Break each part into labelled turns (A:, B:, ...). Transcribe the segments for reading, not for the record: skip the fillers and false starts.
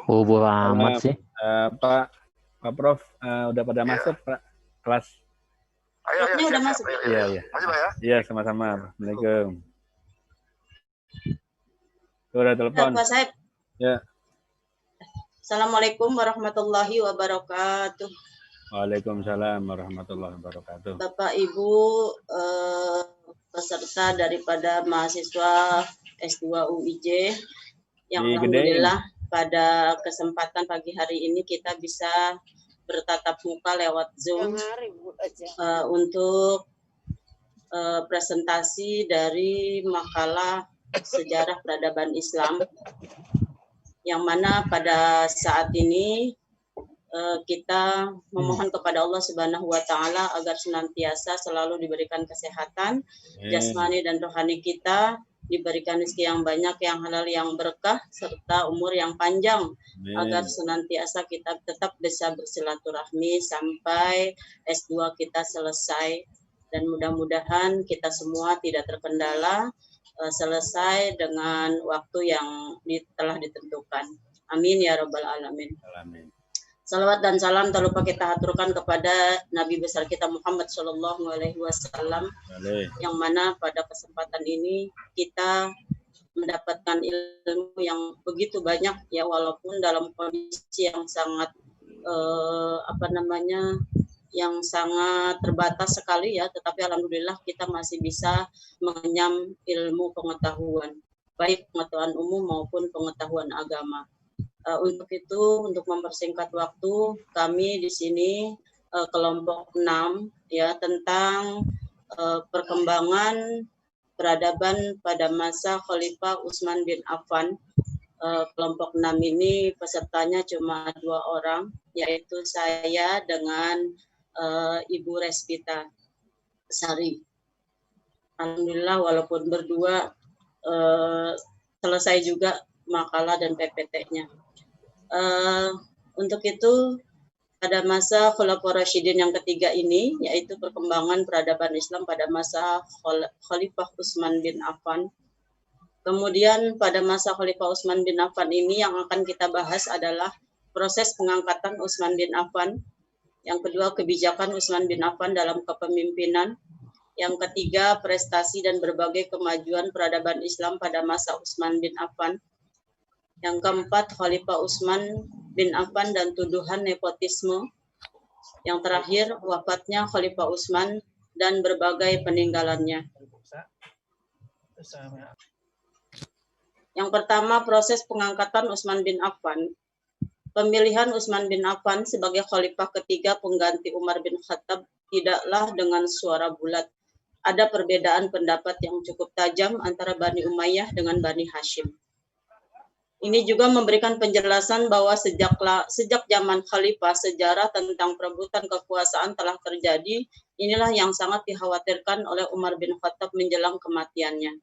A: Bubur amat sih.
B: Pak Prof, udah pada masuk Pak kelas?
C: Ayo,
B: udah masuk. Iya.
C: Masih Pak ya?
B: Iya, sama-sama. Assalamualaikum. Udah telepon.
D: Pak Saib.
B: Ya.
D: Assalamualaikum warahmatullahi wabarakatuh.
B: Waalaikumsalam warahmatullahi wabarakatuh.
D: Bapak Ibu peserta daripada mahasiswa S2 UIJ yang alhamdulillah pada kesempatan pagi hari ini kita bisa bertatap muka lewat Zoom untuk presentasi dari makalah sejarah peradaban Islam yang mana pada saat ini kita memohon kepada Allah Subhanahu wa Ta'ala agar senantiasa selalu diberikan kesehatan jasmani dan rohani kita, diberikan rezeki yang banyak, yang halal, yang berkah, serta umur yang panjang, agar senantiasa kita tetap bisa bersilaturahmi sampai S2 kita selesai, dan mudah-mudahan kita semua tidak terkendala, selesai dengan waktu yang telah ditentukan. Amin ya Rabbal Alamin.
B: Amin.
D: Salawat dan salam tak lupa kita haturkan kepada Nabi besar kita Muhammad Shallallahu Alaihi Wasallam, yang mana pada kesempatan ini kita mendapatkan ilmu yang begitu banyak ya, walaupun dalam kondisi yang sangat yang sangat terbatas sekali ya, tetapi alhamdulillah kita masih bisa mengenyam ilmu pengetahuan, baik pengetahuan umum maupun pengetahuan agama. Untuk itu, untuk mempersingkat waktu, kami di sini kelompok 6 ya, tentang perkembangan peradaban pada masa Khalifah Utsman bin Affan. Kelompok 6 ini pesertanya cuma 2 orang, yaitu saya dengan Ibu Respita Sari. Alhamdulillah walaupun berdua selesai juga makalah dan PPT-nya. Untuk itu pada masa Khulafaur Rasyidin yang ketiga ini, yaitu perkembangan peradaban Islam pada masa Khalifah Utsman bin Affan. Kemudian pada masa Khalifah Utsman bin Affan ini yang akan kita bahas adalah proses pengangkatan Utsman bin Affan. Yang kedua, kebijakan Utsman bin Affan dalam kepemimpinan. Yang ketiga, prestasi dan berbagai kemajuan peradaban Islam pada masa Utsman bin Affan. Yang keempat, Khalifah Utsman bin Affan dan tuduhan nepotisme. Yang terakhir, wafatnya Khalifah Utsman dan berbagai peninggalannya. Yang pertama, proses pengangkatan Utsman bin Affan. Pemilihan Utsman bin Affan sebagai Khalifah ketiga pengganti Umar bin Khattab tidaklah dengan suara bulat. Ada perbedaan pendapat yang cukup tajam antara Bani Umayyah dengan Bani Hashim. Ini juga memberikan penjelasan bahwa sejak zaman Khalifah, sejarah tentang perebutan kekuasaan telah terjadi. Inilah yang sangat dikhawatirkan oleh Umar bin Khattab menjelang kematiannya.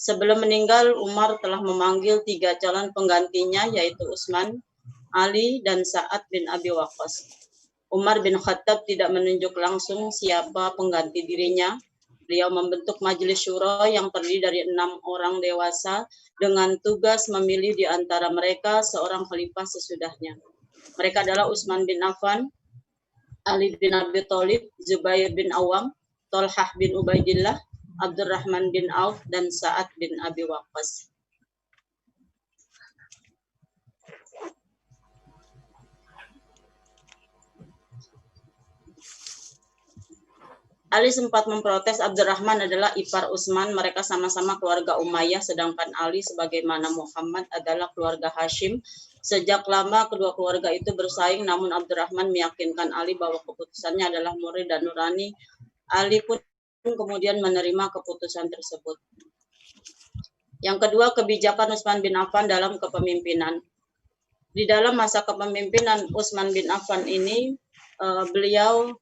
D: Sebelum meninggal, Umar telah memanggil 3 calon penggantinya, yaitu Utsman, Ali, dan Sa'ad bin Abi Waqqas. Umar bin Khattab tidak menunjuk langsung siapa pengganti dirinya. Beliau membentuk majelis syuro yang terdiri dari 6 orang dewasa dengan tugas memilih di antara mereka seorang khalifah sesudahnya. Mereka adalah Utsman bin Affan, Ali bin Abi Thalib, Zubair bin Awam, Thalhah bin Ubaidillah, Abdurrahman bin Auf, dan Sa'ad bin Abi Waqqas. Ali sempat memprotes Abdurrahman adalah ipar Utsman, mereka sama-sama keluarga Umayyah, sedangkan Ali sebagaimana Muhammad adalah keluarga Hashim. Sejak lama kedua keluarga itu bersaing, namun Abdurrahman meyakinkan Ali bahwa keputusannya adalah murni dan nurani. Ali pun kemudian menerima keputusan tersebut. Yang kedua, kebijakan Utsman bin Affan dalam kepemimpinan. Di dalam masa kepemimpinan Utsman bin Affan ini, beliau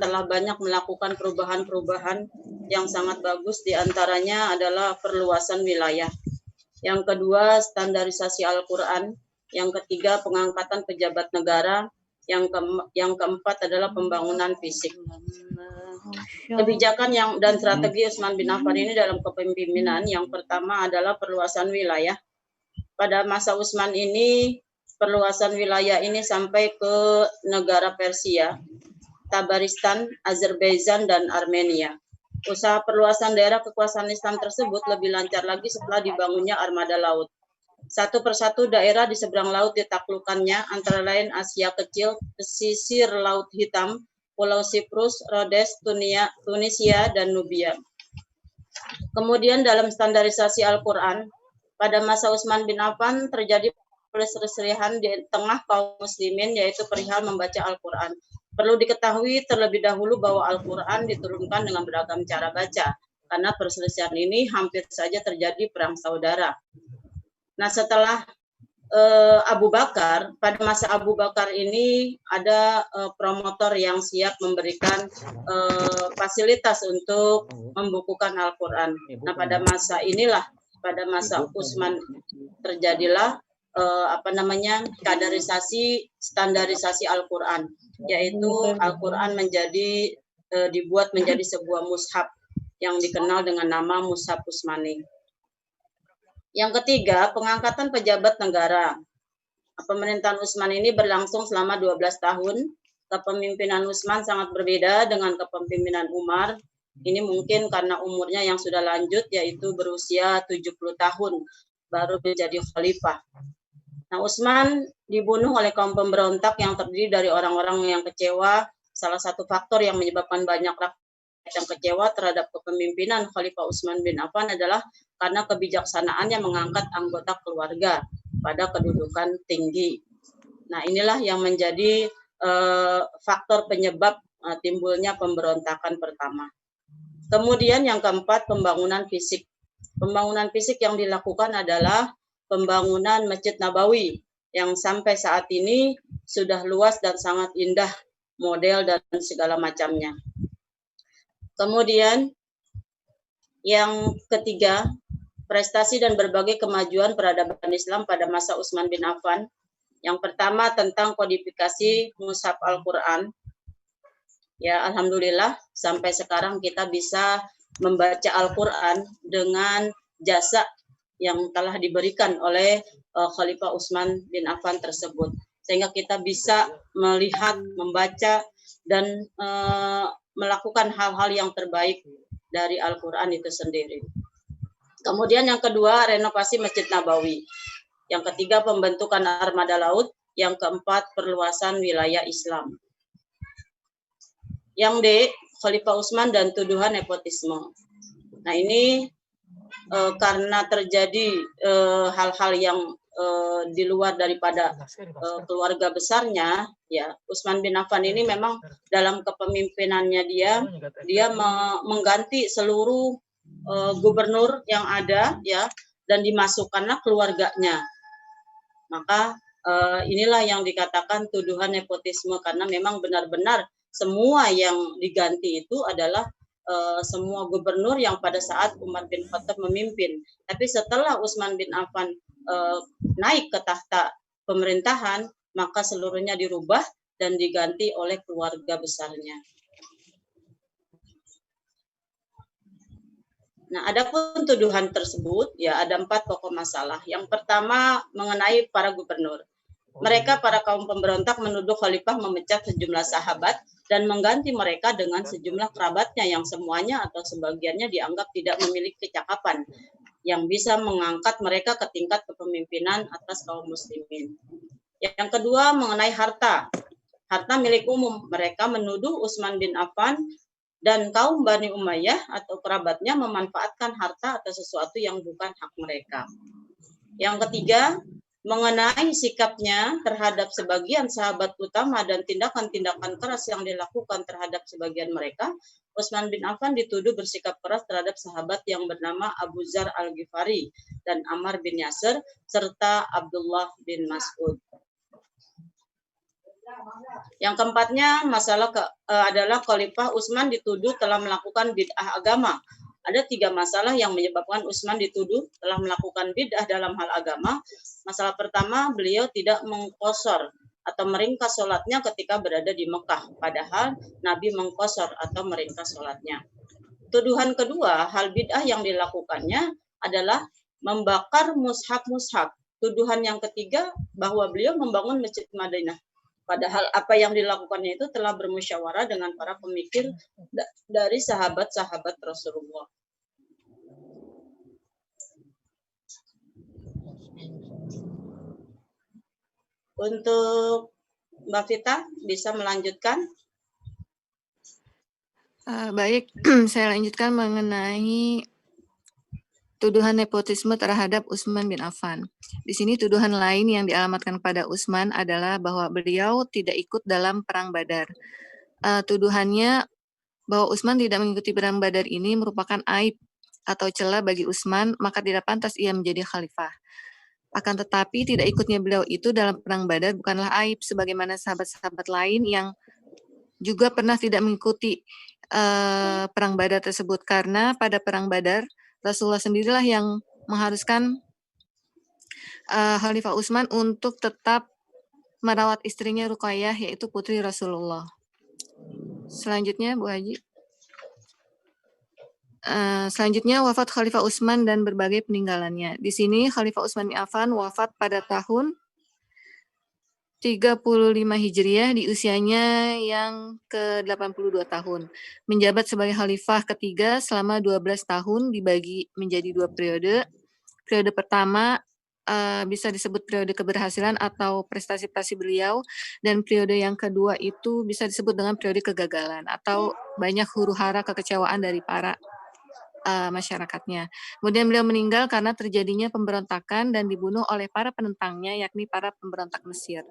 D: telah banyak melakukan perubahan-perubahan yang sangat bagus, diantaranya adalah perluasan wilayah. Yang kedua, standarisasi Al-Quran. Yang ketiga, pengangkatan pejabat negara. Yang keempat adalah pembangunan fisik. Kebijakan dan strategi Utsman bin Affan ini dalam kepemimpinan, yang pertama adalah perluasan wilayah. Pada masa Utsman ini, perluasan wilayah ini sampai ke negara Persia, Tabaristan, Azerbaijan, dan Armenia. Usaha perluasan daerah kekuasaan Islam tersebut lebih lancar lagi setelah dibangunnya armada laut. Satu persatu daerah di seberang laut ditaklukkannya, antara lain Asia Kecil, pesisir Laut Hitam, Pulau Siprus, Rhodes, Tunisia, dan Nubia. Kemudian dalam standarisasi Al-Quran, pada masa Utsman bin Affan terjadi perselisihan di tengah kaum muslimin, yaitu perihal membaca Al-Quran. Perlu diketahui terlebih dahulu bahwa Al-Quran diturunkan dengan beragam cara baca, karena perselisihan ini hampir saja terjadi perang saudara. Nah, setelah Abu Bakar, pada masa Abu Bakar ini ada promotor yang siap memberikan fasilitas untuk membukukan Al-Quran. Nah, pada masa inilah, pada masa Utsman terjadilah standarisasi Al-Quran, yaitu Al-Quran dibuat menjadi sebuah mushaf yang dikenal dengan nama Mushaf Utsmani. Yang ketiga, pengangkatan pejabat negara. Pemerintahan Utsman ini berlangsung selama 12 tahun. Kepemimpinan Utsman sangat berbeda dengan kepemimpinan Umar. Ini mungkin karena umurnya yang sudah lanjut, yaitu berusia 70 tahun, baru menjadi khalifah. Nah, Utsman dibunuh oleh kaum pemberontak yang terdiri dari orang-orang yang kecewa. Salah satu faktor yang menyebabkan banyak rakyat yang kecewa terhadap kepemimpinan Khalifah Utsman bin Affan adalah karena kebijaksanaannya mengangkat anggota keluarga pada kedudukan tinggi. Nah, inilah yang menjadi faktor penyebab timbulnya pemberontakan pertama. Kemudian yang keempat, pembangunan fisik. Pembangunan fisik yang dilakukan adalah pembangunan Masjid Nabawi yang sampai saat ini sudah luas dan sangat indah model dan segala macamnya. Kemudian yang ketiga, prestasi dan berbagai kemajuan peradaban Islam pada masa Utsman bin Affan. Yang pertama tentang kodifikasi Mushaf Al-Quran. Ya, alhamdulillah sampai sekarang kita bisa membaca Al-Quran dengan jasa yang telah diberikan oleh Khalifah Utsman bin Affan tersebut. Sehingga kita bisa melihat, membaca, dan melakukan hal-hal yang terbaik dari Al-Quran itu sendiri. Kemudian yang kedua, renovasi Masjid Nabawi. Yang ketiga, pembentukan armada laut. Yang keempat, perluasan wilayah Islam. Yang D, Khalifah Utsman dan tuduhan nepotisme. Nah, ini karena terjadi hal-hal yang di luar daripada keluarga besarnya, ya, Utsman bin Affan ini memang dalam kepemimpinannya dia mengganti seluruh gubernur yang ada, ya, dan dimasukkanlah keluarganya. Maka inilah yang dikatakan tuduhan nepotisme, karena memang benar-benar semua yang diganti itu adalah semua gubernur yang pada saat Umar bin Khattab memimpin. Tapi setelah Utsman bin Affan naik ke tahta pemerintahan, maka seluruhnya dirubah dan diganti oleh keluarga besarnya. Nah, adapun tuduhan tersebut, ya, ada 4 pokok masalah. Yang pertama mengenai para gubernur. Mereka, para kaum pemberontak, menuduh khalifah memecat sejumlah sahabat dan mengganti mereka dengan sejumlah kerabatnya yang semuanya atau sebagiannya dianggap tidak memiliki kecakapan yang bisa mengangkat mereka ke tingkat kepemimpinan atas kaum muslimin. Yang kedua mengenai harta. Harta milik umum. Mereka menuduh Utsman bin Affan dan kaum Bani Umayyah atau kerabatnya memanfaatkan harta atau sesuatu yang bukan hak mereka. Yang ketiga, mengenai sikapnya terhadap sebagian sahabat utama dan tindakan-tindakan keras yang dilakukan terhadap sebagian mereka, Utsman bin Affan dituduh bersikap keras terhadap sahabat yang bernama Abu Dzar Al-Ghifari dan Ammar bin Yasir serta Abdullah bin Mas'ud. Yang keempatnya adalah Khalifah Utsman dituduh telah melakukan bid'ah agama. Ada 3 masalah yang menyebabkan Utsman dituduh telah melakukan bid'ah dalam hal agama. Masalah pertama, beliau tidak mengqosor atau meringkas sholatnya ketika berada di Mekah, padahal Nabi mengqosor atau meringkas sholatnya. Tuduhan kedua, hal bid'ah yang dilakukannya adalah membakar mushaf-mushaf tuduhan yang ketiga bahwa beliau membangun Masjid Madinah. Padahal apa yang dilakukannya itu telah bermusyawarah dengan para pemikir dari sahabat-sahabat Rasulullah. Untuk Mbak Vita, bisa melanjutkan?
A: Baik, saya lanjutkan mengenai tuduhan nepotisme terhadap Utsman bin Affan. Di sini tuduhan lain yang dialamatkan pada Utsman adalah bahwa beliau tidak ikut dalam perang Badar. Tuduhannya bahwa Utsman tidak mengikuti perang Badar ini merupakan aib atau celah bagi Utsman, maka tidak pantas ia menjadi khalifah. Akan tetapi tidak ikutnya beliau itu dalam perang Badar bukanlah aib, sebagaimana sahabat-sahabat lain yang juga pernah tidak mengikuti perang Badar tersebut, karena pada perang Badar Rasulullah sendirilah yang mengharuskan Khalifah Utsman untuk tetap merawat istrinya Ruqayyah, yaitu putri Rasulullah. Selanjutnya, Bu Haji. Selanjutnya, wafat Khalifah Utsman dan berbagai peninggalannya. Di sini Khalifah Utsman bin Affan wafat pada tahun 35 Hijriah di usianya yang ke-82 tahun. Menjabat sebagai khalifah ketiga selama 12 tahun dibagi menjadi 2 periode. Periode pertama bisa disebut periode keberhasilan atau prestasi-prestasi beliau, dan periode yang kedua itu bisa disebut dengan periode kegagalan atau banyak huru-hara kekecewaan dari para masyarakatnya. Kemudian beliau meninggal karena terjadinya pemberontakan dan dibunuh oleh para penentangnya, yakni para pemberontak Mesir.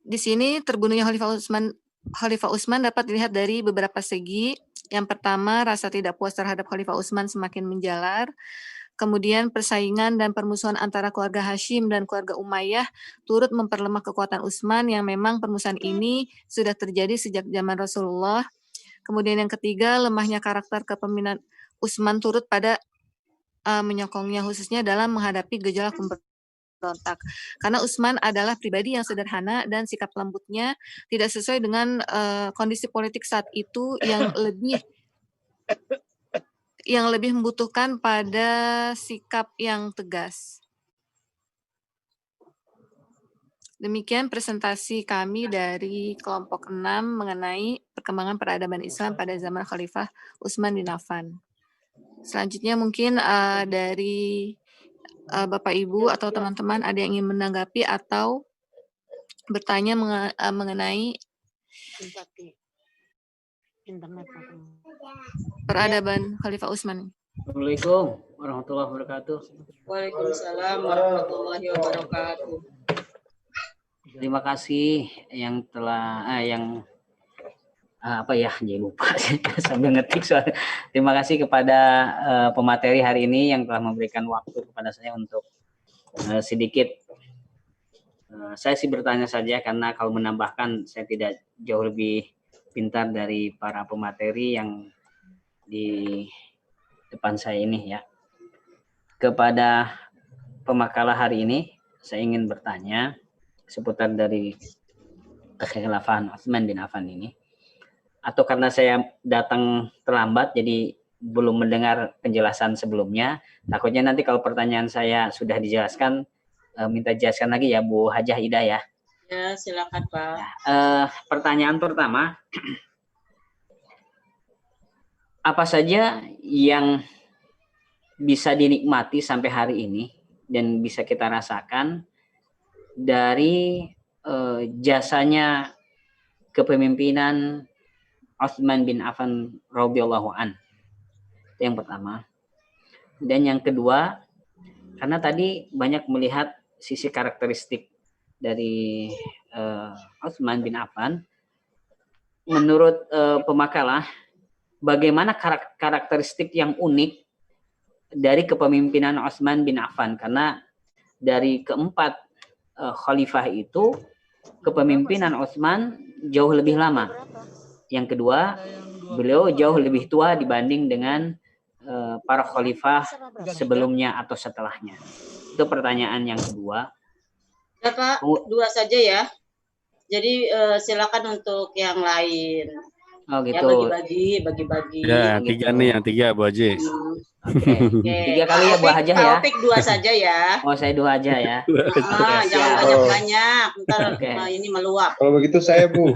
A: Di sini terbunuhnya Khalifah Utsman dapat dilihat dari beberapa segi. Yang pertama, rasa tidak puas terhadap Khalifah Utsman semakin menjalar. Kemudian persaingan dan permusuhan antara keluarga Hashim dan keluarga Umayyah turut memperlemah kekuatan Utsman, yang memang permusuhan ini sudah terjadi sejak zaman Rasulullah. Kemudian yang ketiga, lemahnya karakter kepemimpinan Utsman turut pada menyokongnya, khususnya dalam menghadapi gejolak pemberontak. Karena Utsman adalah pribadi yang sederhana dan sikap lembutnya tidak sesuai dengan kondisi politik saat itu yang lebih membutuhkan pada sikap yang tegas. Demikian presentasi kami dari kelompok 6 mengenai perkembangan peradaban Islam pada zaman Khalifah Utsman bin Affan. Selanjutnya mungkin dari Bapak Ibu atau teman-teman ada yang ingin menanggapi atau bertanya mengenai peradaban Khalifah Utsman.
C: Assalamualaikum warahmatullahi wabarakatuh.
D: Waalaikumsalam warahmatullahi wabarakatuh.
C: Terima kasih yang telah jadi lupa sambil ngetik soalnya. Terima kasih kepada pemateri hari ini yang telah memberikan waktu kepada saya untuk sedikit saya sih bertanya saja, karena kalau menambahkan saya tidak jauh lebih pintar dari para pemateri yang di depan saya ini ya. Kepada pemakalah hari ini saya ingin bertanya seputar dari kekhilafan Utsman bin Affan ini. Atau karena saya datang terlambat jadi belum mendengar penjelasan sebelumnya, takutnya nanti kalau pertanyaan saya sudah dijelaskan minta jelaskan lagi ya Bu Hajah Ida ya.
D: Ya, silakan Pak.
C: Pertanyaan pertama, apa saja yang bisa dinikmati sampai hari ini dan bisa kita rasakan dari jasanya kepemimpinan Utsman bin Affan radhiyallahu an? Yang pertama. Dan yang kedua, karena tadi banyak melihat sisi karakteristik dari Utsman bin Affan, menurut pemakalah, bagaimana karakteristik yang unik dari kepemimpinan Utsman bin Affan? Karena dari keempat khalifah itu, kepemimpinan Utsman jauh lebih lama. Yang kedua, beliau jauh lebih tua dibanding dengan para khalifah sebelumnya atau setelahnya. Itu pertanyaan yang kedua.
D: Ya Pak, dua saja ya. Jadi silakan untuk yang lain.
C: Oh gitu.
D: Ya bagi-bagi.
B: Ya, tiga nih, yang tiga Bu Haji.
C: Oke.
D: Oke.
C: 3 kali ya Bu
D: Pak
C: Hajah ya.
D: Opik 2 saja ya.
C: Oh, saya 2 aja ya.
D: Jangan
C: Siap.
D: banyak-banyak, ntar
C: Oke.
D: ini meluap.
E: Kalau begitu saya, Bu.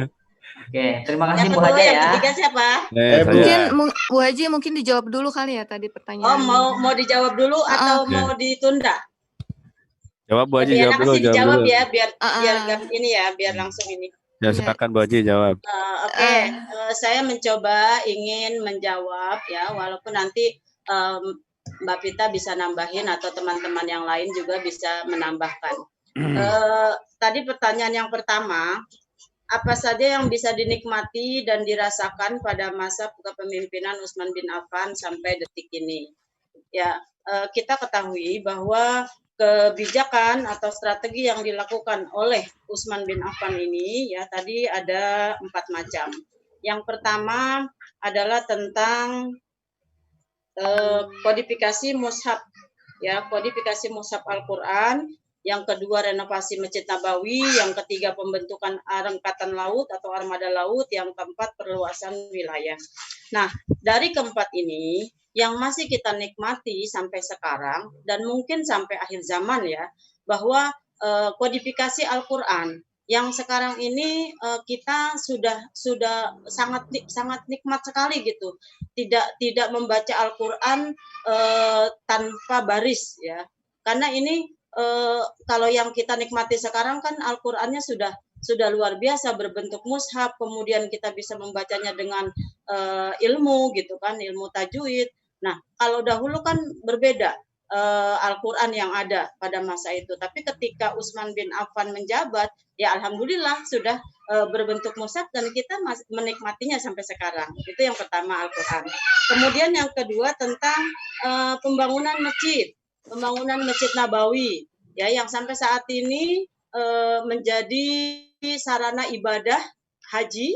C: Oke, terima kasih
D: Yang
C: Bu
D: kedua,
C: Hajah
D: yang
C: ya.
D: ketiga siapa?
E: Saya, Bu.
A: Mungkin Bu Haji mungkin dijawab dulu kali ya tadi
D: Oh,
A: pertanyaan.
D: mau dijawab dulu atau mau ditunda?
B: Jawab Bu Haji,
D: Lebih
B: jawab
D: enak
B: dulu,
D: sih
B: jawab
D: dijawab
B: dulu.
D: ya, biar ini ya,
C: Hmm.
D: biar langsung ini.
B: Ya, silakan Bu Haji jawab.
D: Oke, saya mencoba ingin menjawab ya, walaupun nanti Mbak Pita bisa nambahin atau teman-teman yang lain juga bisa menambahkan. Tadi pertanyaan yang pertama, apa saja yang bisa dinikmati dan dirasakan pada masa kepemimpinan Utsman bin Affan sampai detik ini? Ya, kita ketahui bahwa kebijakan atau strategi yang dilakukan oleh Utsman bin Affan ini ya tadi ada 4 macam. Yang pertama adalah tentang kodifikasi mushaf ya, kodifikasi mushaf Al-Qur'an. Yang kedua renovasi Masjid Nabawi, yang ketiga pembentukan angkatan laut atau armada laut, yang keempat perluasan wilayah. Nah, dari keempat ini yang masih kita nikmati sampai sekarang dan mungkin sampai akhir zaman ya, bahwa kodifikasi Al-Qur'an yang sekarang ini kita sudah sangat nikmat sekali gitu. Tidak membaca Al-Qur'an tanpa baris ya. Karena ini kalau yang kita nikmati sekarang kan Al-Qur'annya sudah luar biasa berbentuk mushaf, kemudian kita bisa membacanya dengan ilmu gitu kan, ilmu tajwid. Nah, kalau dahulu kan berbeda Al-Qur'an yang ada pada masa itu. Tapi ketika Utsman bin Affan menjabat, ya alhamdulillah sudah berbentuk mushaf dan kita menikmatinya sampai sekarang. Itu yang pertama Al-Qur'an. Kemudian yang kedua tentang pembangunan masjid Nabawi ya, yang sampai saat ini menjadi sarana ibadah haji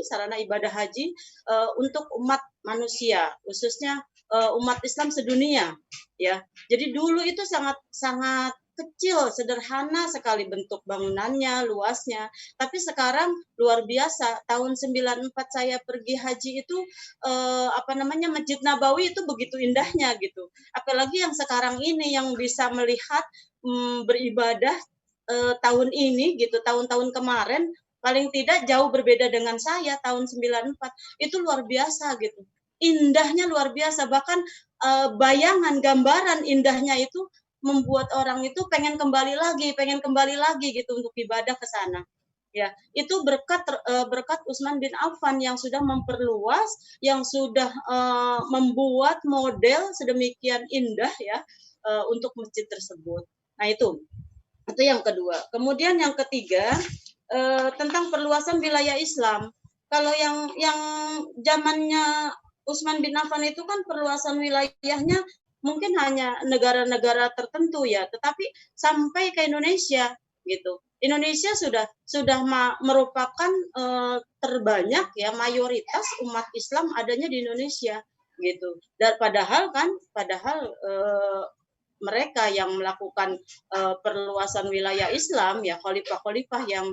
D: untuk umat manusia, khususnya umat Islam sedunia ya. Jadi dulu itu sangat kecil, sederhana sekali bentuk bangunannya, luasnya. Tapi sekarang luar biasa. Tahun 94 saya pergi haji itu Masjid Nabawi itu begitu indahnya gitu. Apalagi yang sekarang ini yang bisa melihat beribadah tahun ini gitu, tahun-tahun kemarin paling tidak jauh berbeda dengan saya tahun 94. Itu luar biasa gitu. Indahnya luar biasa, bahkan bayangan gambaran indahnya itu membuat orang itu pengen kembali lagi gitu untuk ibadah ke sana. Ya, itu berkat Utsman bin Affan yang sudah memperluas, yang sudah membuat model sedemikian indah ya untuk masjid tersebut. Nah, itu yang kedua. Kemudian yang ketiga tentang perluasan wilayah Islam. Kalau yang zamannya Utsman bin Affan itu kan perluasan wilayahnya mungkin hanya negara-negara tertentu ya, tetapi sampai ke Indonesia gitu. Indonesia sudah merupakan terbanyak ya, mayoritas umat Islam adanya di Indonesia gitu. Dan padahal mereka yang melakukan perluasan wilayah Islam ya, khalifah-khalifah yang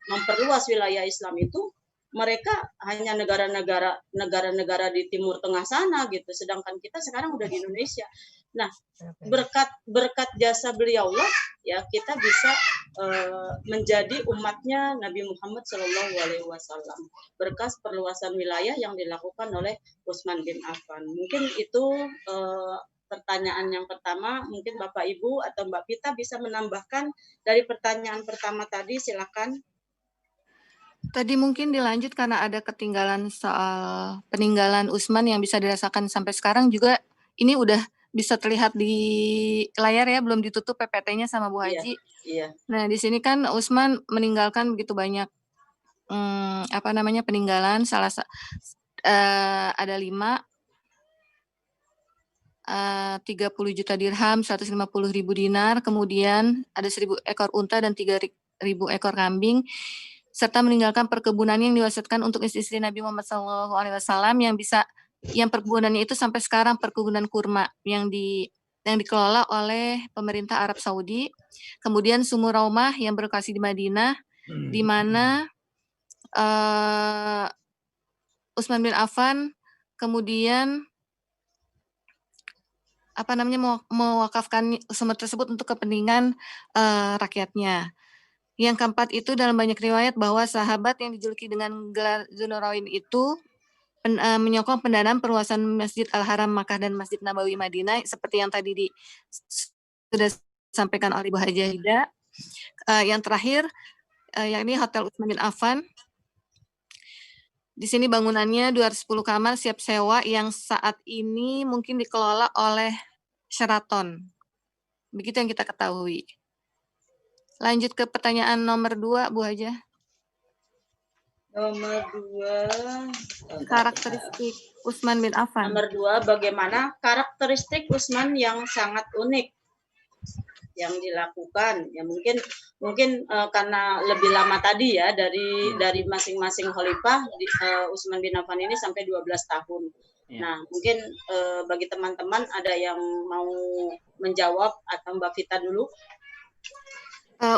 D: memperluas wilayah Islam itu, mereka hanya negara-negara di Timur Tengah sana gitu, sedangkan kita sekarang udah di Indonesia. Nah, berkat jasa beliau lah ya kita bisa menjadi umatnya Nabi Muhammad SAW, berkas perluasan wilayah yang dilakukan oleh Utsman bin Affan. Mungkin itu pertanyaan yang pertama. Mungkin Bapak Ibu atau Mbak Pita bisa menambahkan dari pertanyaan pertama tadi, silakan.
A: Tadi mungkin dilanjut karena ada ketinggalan soal peninggalan Utsman yang bisa dirasakan sampai sekarang juga. Ini udah bisa terlihat di layar ya, belum ditutup PPT-nya sama Bu Haji.
D: Iya.
A: Nah, di sini kan Utsman meninggalkan begitu banyak peninggalan. Ada 5, 30 juta dirham, 150.000 dinar, kemudian ada 1.000 ekor unta dan 3.000 ekor kambing, serta meninggalkan perkebunan yang diwasiatkan untuk istri-istri Nabi Muhammad SAW yang perkebunannya itu sampai sekarang perkebunan kurma yang dikelola oleh pemerintah Arab Saudi. Kemudian Sumur Raumah yang berlokasi di Madinah, di mana Utsman bin Affan kemudian mewakafkan sumber tersebut untuk kepentingan rakyatnya. Yang keempat itu dalam banyak riwayat bahwa sahabat yang dijuluki dengan gelar Dzunurain itu menyokong pendanaan perluasan Masjid Al-Haram Makkah dan Masjid Nabawi Madinah seperti yang tadi sudah disampaikan oleh Ibu Hajah Hida. Yang terakhir yakni Hotel Utsman bin Affan. Di sini bangunannya 210 kamar siap sewa yang saat ini mungkin dikelola oleh Sheraton. Begitu yang kita ketahui. Lanjut ke pertanyaan nomor 2, Bu Hajah.
D: Nomor 2.
A: Karakteristik Utsman bin Affan.
D: Nomor 2, bagaimana karakteristik Utsman yang sangat unik yang dilakukan? Ya mungkin karena lebih lama tadi ya dari masing-masing khalifah Utsman bin Affan ini sampai 12 tahun.
C: Ya.
D: Nah, mungkin bagi teman-teman ada yang mau menjawab atau Mbak Vita dulu?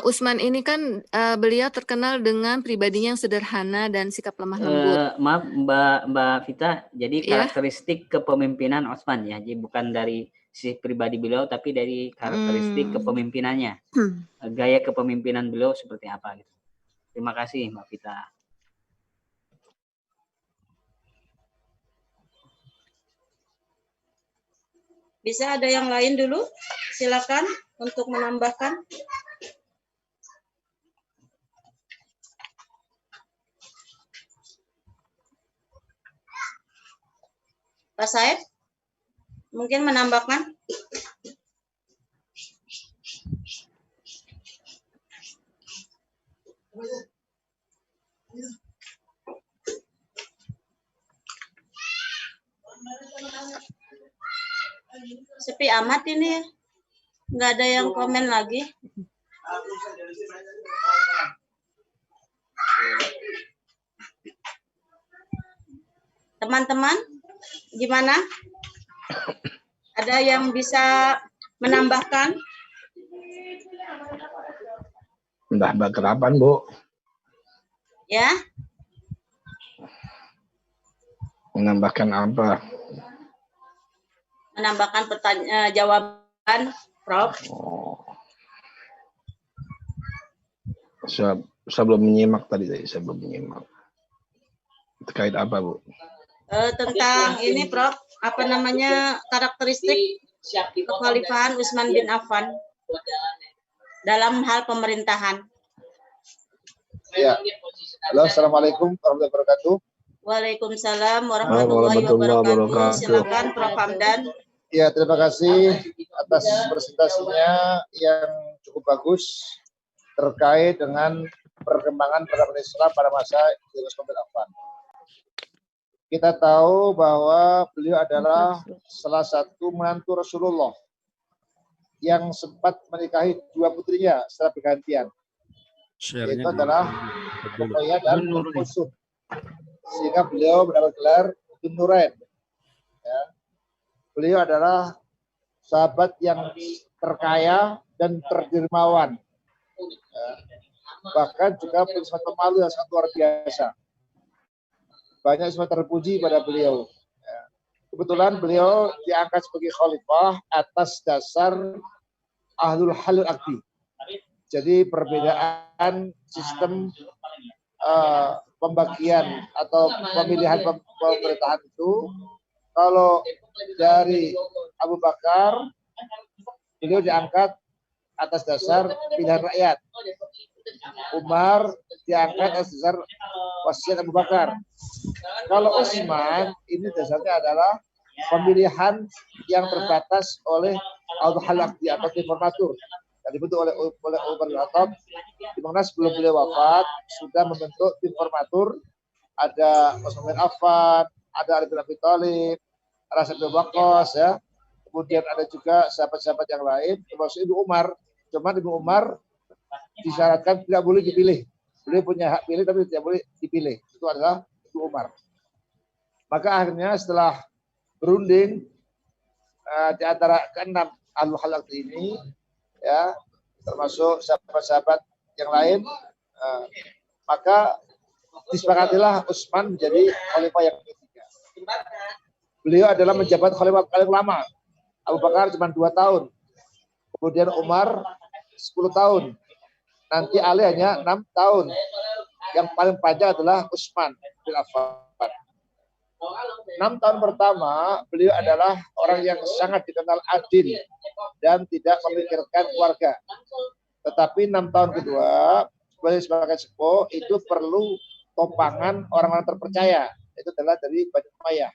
A: Utsman ini kan beliau terkenal dengan pribadinya yang sederhana dan sikap lemah lembut.
C: Maaf Mbak Vita, jadi karakteristik kepemimpinan Utsman ya, jadi bukan dari sisi pribadi beliau tapi dari karakteristik kepemimpinannya. Gaya kepemimpinan beliau seperti apa gitu. Terima kasih Mbak Vita.
D: Bisa ada yang lain dulu? Silakan untuk menambahkan. Pak Said, mungkin menambahkan? Sepi amat ini, nggak ada yang komen lagi. Teman-teman, gimana? Ada yang bisa menambahkan?
B: Menambahkan apa, Bu?
D: Ya,
B: Menambahkan apa?
D: menambahkan jawaban, Prof.
B: Oh. Saya belum menyimak tadi, saya belum menyimak. Terkait apa, Bu?
D: Tentang ini, Prof. Apa namanya karakteristik kekhalifahan Utsman bin Affan dalam hal pemerintahan?
E: Ya. Halo, assalamualaikum warahmatullahi wabarakatuh.
D: Waalaikumsalam warahmatullahi wabarakatuh. Silakan, Prof. Hamdan.
E: Ya, terima kasih atas presentasinya yang cukup bagus terkait dengan perkembangan peradaban Islam pada masa Utsman bin Affan. Kita tahu bahwa beliau adalah salah satu menantu Rasulullah yang sempat menikahi dua putrinya secara bergantian. Itu adalah Ruqayyah dan Kulsum. Sehingga beliau mendapat gelar Dzunurain. Ya. Beliau adalah sahabat yang terkaya dan terdermawan. Ya. Bahkan juga punya sifat pemalu yang sangat luar biasa. Banyak sifat terpuji pada beliau. Ya. Kebetulan beliau diangkat sebagai khalifah atas dasar ahlul halul aqdi. Jadi perbedaan sistem pembagian atau pemilihan pemerintahan itu, kalau dari Abu Bakar beliau diangkat atas dasar pilihan rakyat, Umar diangkat atas dasar wasiat Abu Bakar. Kalau Utsman ini dasarnya adalah pemilihan yang terbatas oleh al-halaqdi atau informatur yang dibentuk oleh Umar bin Khattab, di mana sebelum beliau wafat sudah membentuk tim formatur, ada Utsman bin Affan, ada Ali bin Abi Thalib, Sa'd bin Waqqas, ya. Kemudian ada juga sahabat-sahabat yang lain, termasuk Ibu Umar. Cuma Ibu Umar disyaratkan tidak boleh dipilih. Beliau punya hak pilih tapi tidak boleh dipilih. Itu adalah Ibu Umar. Maka akhirnya setelah berunding di antara keenam ahlul halaqdi ini, ya, termasuk sahabat-sahabat yang lain, maka disepakatilah Utsman menjadi khalifah yang ketiga. Beliau adalah menjabat khalifah paling lama Abu Bakar cuma 2 tahun. Kemudian Umar 10 tahun. Nanti Ali hanya 6 tahun. Yang paling panjang adalah Utsman bin Affan. 6 tahun pertama, beliau adalah orang yang sangat dikenal adil dan tidak memikirkan keluarga. Tetapi 6 tahun kedua, sebagai sepuh, itu perlu topangan orang-orang terpercaya. Itu adalah dari Bani Umayyah.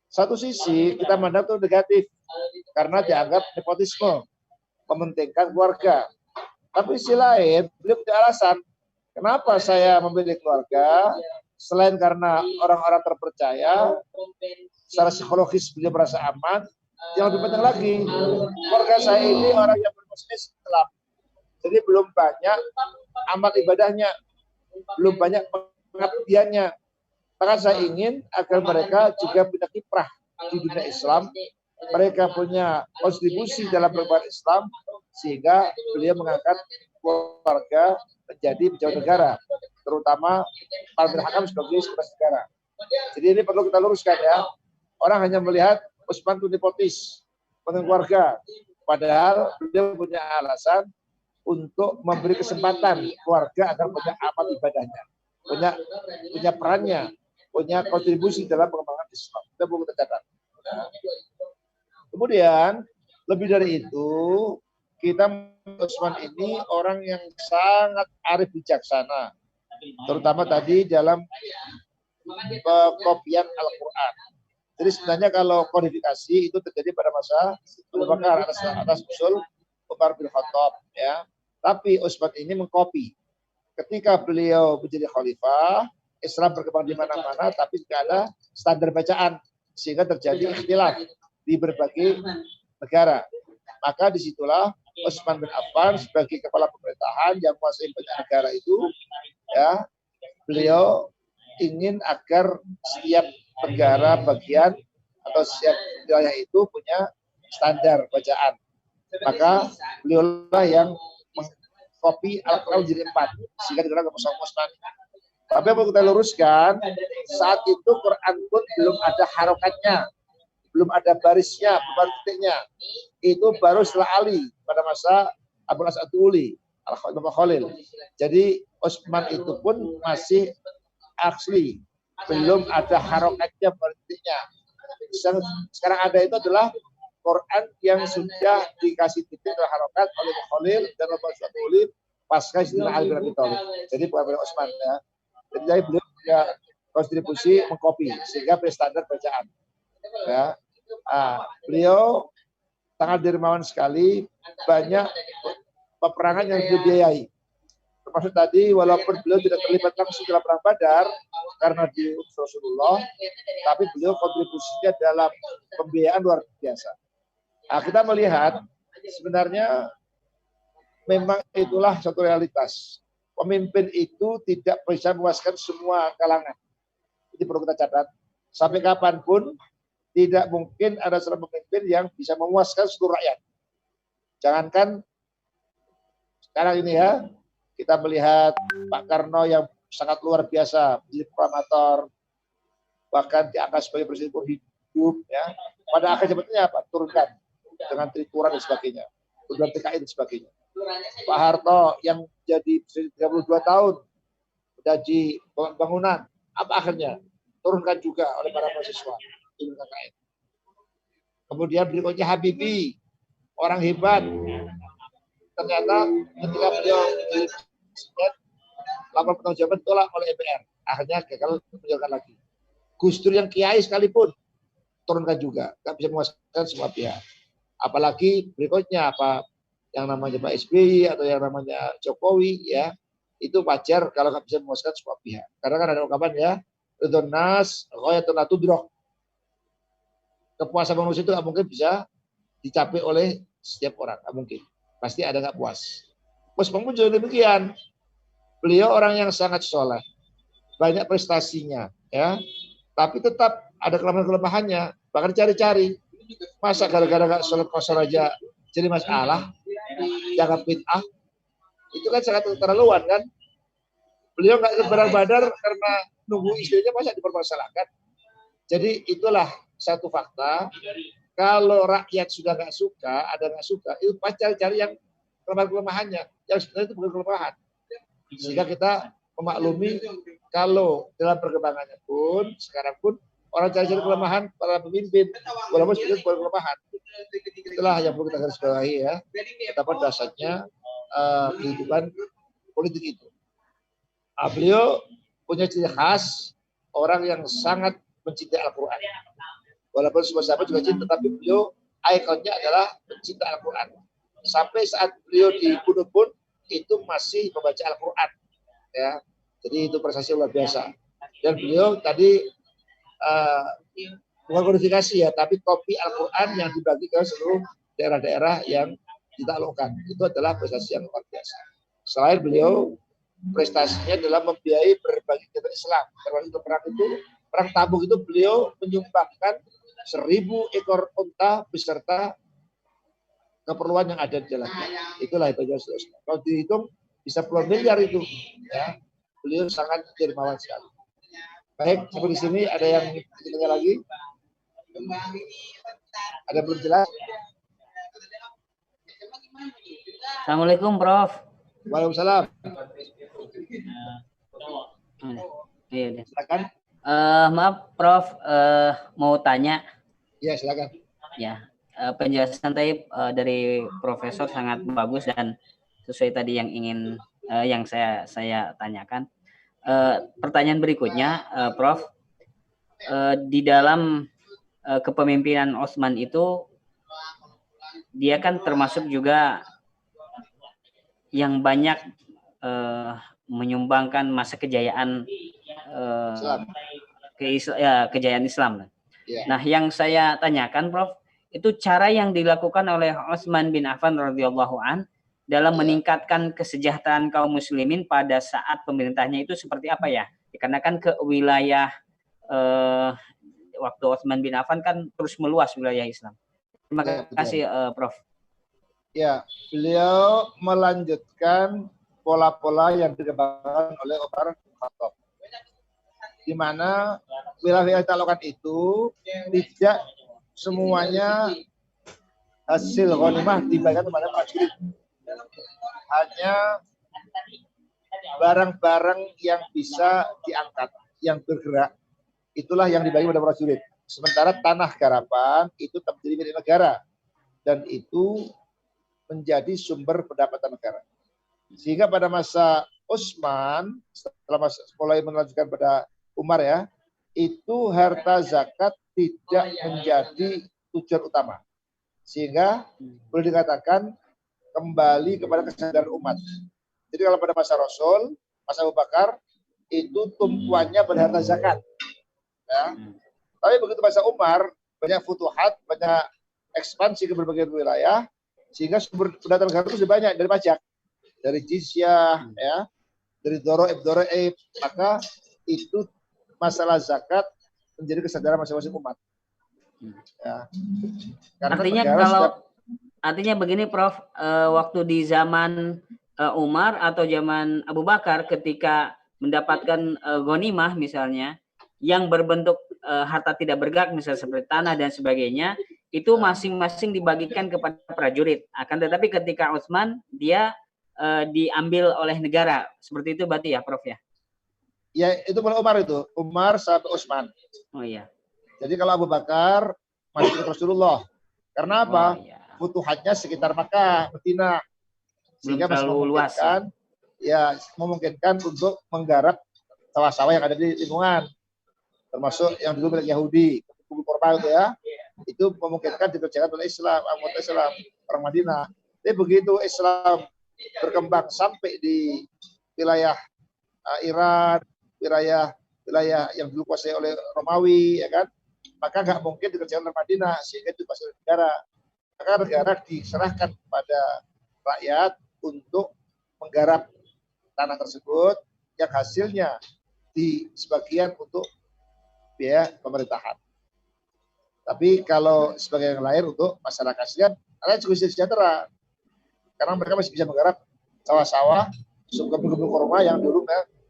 E: Satu sisi, kita mandang itu negatif, karena dianggap nepotisme, mementingkan keluarga. Tapi sisi lain, beliau punya alasan, kenapa saya memilih keluarga, selain karena orang-orang terpercaya, secara psikologis beliau merasa aman, yang lebih penting lagi, keluarga saya ini orang yang bermuslim Islam. Jadi belum banyak amal ibadahnya, belum banyak pengabdiannya. Maka saya ingin agar mereka juga punya kiprah di dunia Islam, mereka punya kontribusi dalam perkembangan Islam, sehingga beliau mengangkat keluarga menjadi pejabat negara, terutama Umar bin Hakam sebagai sekretaris negara. Jadi ini perlu kita luruskan ya. Orang hanya melihat Utsman itu nepotis, penting keluarga, padahal beliau punya alasan untuk memberi kesempatan keluarga agar punya amal ibadahnya, punya perannya, punya kontribusi dalam pengembangan Islam. Kita perlu kita catat. Kemudian lebih dari itu, kita Utsman ini orang yang sangat arif bijaksana, terutama tadi dalam pengkopian Al-Quran. Jadi sebenarnya kalau kodifikasi itu terjadi pada masa Abu Bakar atas usul Umar bin Khattab, ya. Tapi Utsman ini mengkopi. Ketika beliau menjadi khalifah, Islam berkembang di mana-mana, tapi tidak ada standar bacaan, sehingga terjadi ikhtilaf di berbagai negara. Maka disitulah Utsman bin Affan sebagai kepala pemerintahan yang menguasai banyak negara itu, ya, beliau ingin agar setiap negara bagian atau setiap wilayah itu punya standar bacaan. Maka beliaulah yang mengkopi Al-Quran jadi 4, sehingga dikatakan Utsman. Tapi perlu kita luruskan, saat itu Quran pun belum ada harokatnya, belum ada barisnya, belum ada titiknya. Itu baru setelah Ali pada masa Abu As'ad Uli, Al-Khalil. Jadi Utsman itu pun masih asli, belum ada harokatnya, baru titiknya. Sekarang ada itu adalah Quran yang sudah dikasih titik dan harokat oleh Khalil dan Abu As'ad Uli pasca istilah Ali bin Abi Thalib. Jadi bukan oleh Utsman ya. Jadi beliau punya kontribusi mengkopi sehingga punya standar bacaan. Ya. Beliau sangat dermawan sekali, banyak peperangan yang dibiayai. Termasuk tadi walaupun beliau tidak terlibat langsung dalam perang Badar karena diutus Rasulullah, tapi beliau kontribusinya dalam pembiayaan luar biasa. Kita melihat sebenarnya memang itulah satu realitas. Pemimpin itu tidak bisa memuaskan semua kalangan. Ini perlu kita catat. Sampai kapanpun tidak mungkin ada seorang pemimpin yang bisa memuaskan seluruh rakyat. Jangankan sekarang ini ya, kita melihat Pak Karno yang sangat luar biasa, menjadi proklamator, bahkan diangkat sebagai presiden hidup, ya. Pada akhir jabatannya apa? Turunkan dengan trikuran dan sebagainya, turunkan TKI dan sebagainya. Pak Harto yang jadi presiden 32 tahun, menjadi bangunan, apa akhirnya? Turunkan juga oleh para mahasiswa. Kemudian berikutnya Habibie, orang hebat. Ternyata ketika beliau lapor pertanggungjawaban tolak oleh MPR. Akhirnya gagal menjalankan lagi. Gus Dur yang kiai sekalipun turunkan juga, nggak bisa memuaskan semua pihak. Apalagi berikutnya apa yang namanya Pak SBY atau yang namanya Jokowi, ya itu wajar kalau nggak bisa memuaskan semua pihak. Karena kan ada ungkapan ya, ridhon nas ghayatun la tudrak. Kepuasan manusia itu nggak mungkin bisa dicapai oleh setiap orang, nggak mungkin. Pasti ada nggak puas. Utsman pun juga demikian. Beliau orang yang sangat soleh, banyak prestasinya, ya. Tapi tetap ada kelemahan-kelemahannya, bahkan cari-cari. Masa gara-gara nggak sholat kosor aja jadi masalah, jangan bid'ah. Itu kan sangat keterlaluan kan. Beliau nggak ke perang Badar karena nunggu istrinya, masa dipermasalahkan. Jadi itulah satu fakta. Kalau rakyat sudah nggak suka, ada nggak suka, itu pasti cari yang kelemahan-kelemahannya. Yang sebenarnya itu bukan kelemahan. Sehingga kita memaklumi kalau dalam perkembangannya pun, sekarang pun, orang cari-cari kelemahan para pemimpin, walaupun sebenarnya bukan kelemahan. Itulah yang perlu kita garis bawahi ya. Betapa dasarnya kehidupan politik itu. Beliau punya ciri khas orang yang sangat mencintai Al-Quran. Walaupun semua sahabat juga cinta, tapi beliau ikonnya adalah pencinta Al-Quran. Sampai saat beliau dibunuh pun itu masih membaca Al-Quran. Ya, jadi itu prestasi luar biasa. Dan beliau tadi bukan kodifikasi ya, tapi kopi Al-Quran yang dibagi ke seluruh daerah-daerah yang ditaklukkan. Itu adalah prestasi yang luar biasa. Selain beliau, prestasinya adalah membiayai berbagai kegiatan Islam. Termasuk untuk perang Tabuk itu beliau menyumbangkan 1.000 ekor unta beserta keperluan yang ada di jalannya. Itulah itu. Kalau dihitung bisa puluhan miliar itu. Ya, beliau sangat dermawan sekali. Baik, sampai di sini ada yang bertanya lagi? Ada belum jelas?
C: Assalamualaikum, Prof.
E: Waalaikumsalam.
C: Iya,
E: Silakan.
C: maaf, Prof. Mau tanya.
E: Ya, silakan.
C: Ya, penjelasan tadi dari Profesor sangat bagus dan sesuai tadi yang ingin yang saya tanyakan. Pertanyaan berikutnya, Prof. Di dalam kepemimpinan Osman itu, dia kan termasuk juga yang banyak menyumbangkan masa kejayaan kejayaan Islam.
E: Ya.
C: Nah, yang saya tanyakan, Prof, itu cara yang dilakukan oleh Utsman bin Affan radhiyallahu an dalam meningkatkan kesejahteraan kaum muslimin pada saat pemerintahnya itu seperti apa ya? Dikarenakan ke wilayah waktu Utsman bin Affan kan terus meluas wilayah Islam. Terima kasih, Prof.
E: Ya, beliau melanjutkan pola-pola yang dikembangkan oleh Umar bin Khattab, di mana wilayah taklukkan itu tidak semuanya hasil ghanimah dibagikan kepada prajurit. Hanya barang-barang yang bisa diangkat, yang bergerak, itulah yang dibagi pada prajurit. Sementara tanah garapan itu terjadi milik negara dan itu menjadi sumber pendapatan negara. Sehingga pada masa Utsman, setelah mulai melanjutkan pada Umar ya, itu harta zakat tidak menjadi tujuan utama. Sehingga boleh dikatakan kembali kepada kesadaran umat. Jadi kalau pada masa Rasul, masa Abu Bakar, itu tumpuannya pada harta zakat. Ya. Tapi begitu masa Umar, banyak futuhat, banyak ekspansi ke berbagai wilayah, sehingga sumber pendapatan negara itu sudah banyak dari pajak, dari jizyah, ya, dari doroib, maka itu masalah zakat menjadi kesadaran masing-masing umat. Ya. Karena
C: artinya begini, Prof, waktu di zaman Umar atau zaman Abu Bakar ketika mendapatkan ghanimah misalnya yang berbentuk harta tidak bergerak misalnya seperti tanah dan sebagainya, itu masing-masing dibagikan kepada prajurit. Akan tetapi ketika Utsman dia diambil oleh negara. Seperti itu berarti ya, Prof ya?
E: Ya, itu mulai Umar itu. Umar sampai Utsman.
C: Oh iya.
E: Jadi kalau Abu Bakar masih ikut Rasulullah. Karena apa?
C: Oh, iya.
E: Futuhatnya sekitar Makkah, Madinah. Sehingga
C: belum terlalu luas
E: ya, memungkinkan untuk menggarap sawah-sawah yang ada di lingkungan. Termasuk yang dulu milik Yahudi, kubu korban itu ya. Itu memungkinkan dikerjakan oleh Islam, anggota Islam, orang Madinah. Jadi begitu Islam berkembang sampai di wilayah Iran, wilayah yang dulu kuasai oleh Romawi, ya kan? Maka nggak mungkin dikerjakan oleh Madinah, sehingga itu pasal negara. Maka negara diserahkan kepada rakyat untuk menggarap tanah tersebut, yang hasilnya di sebagian untuk biaya pemerintahan. Tapi kalau sebagai yang lain untuk masyarakat sekalian, rakyat juga sejahtera. Karena mereka masih bisa menggarap sawah-sawah, kebun-kebun kurma yang dulu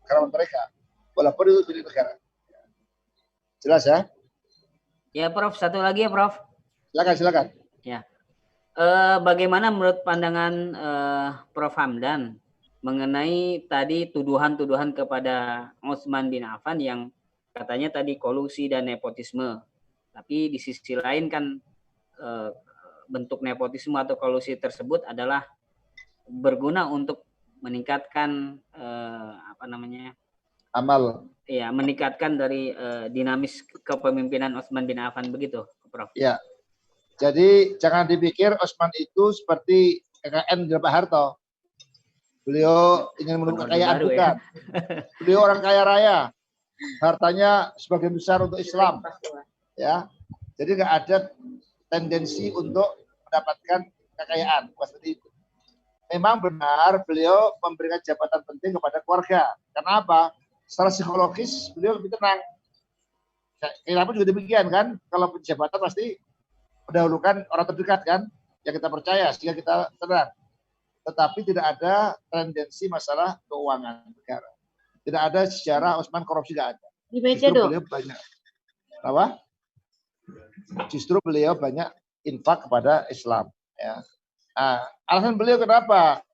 E: garapan mereka. Walaupun itu milik negara. Jelas ya?
C: Ya, Prof. Satu lagi ya, Prof.
E: Silakan.
C: Bagaimana menurut pandangan Prof. Hamdan mengenai tadi tuduhan-tuduhan kepada Utsman bin Affan yang katanya tadi kolusi dan nepotisme, tapi di sisi lain kan bentuk nepotisme atau kolusi tersebut adalah berguna untuk meningkatkan
E: Amal.
C: ya, meningkatkan dari dinamis kepemimpinan Utsman bin Affan begitu, Prof.
E: Ya. Jadi jangan dipikir Utsman itu seperti KKN di Pak Harto. Beliau ingin menunggu kekayaan, bukan. Beliau orang kaya raya. Hartanya sebagian besar untuk Islam. Ya. Jadi nggak ada tendensi untuk mendapatkan kekayaan. Seperti itu. Memang benar beliau memberikan jabatan penting kepada keluarga. Karena apa? Secara psikologis beliau lebih tenang. Kenapa juga demikian kan? Kalau jabatan pasti mendahulukan orang terdekat kan, yang kita percaya sehingga kita tenang. Tetapi tidak ada tendensi masalah keuangan negara. Tidak ada sejarah Utsman korupsi, tidak ada. Justru beliau banyak apa? Justru beliau banyak infak kepada Islam. Ya. Nah, alasan beliau kenapa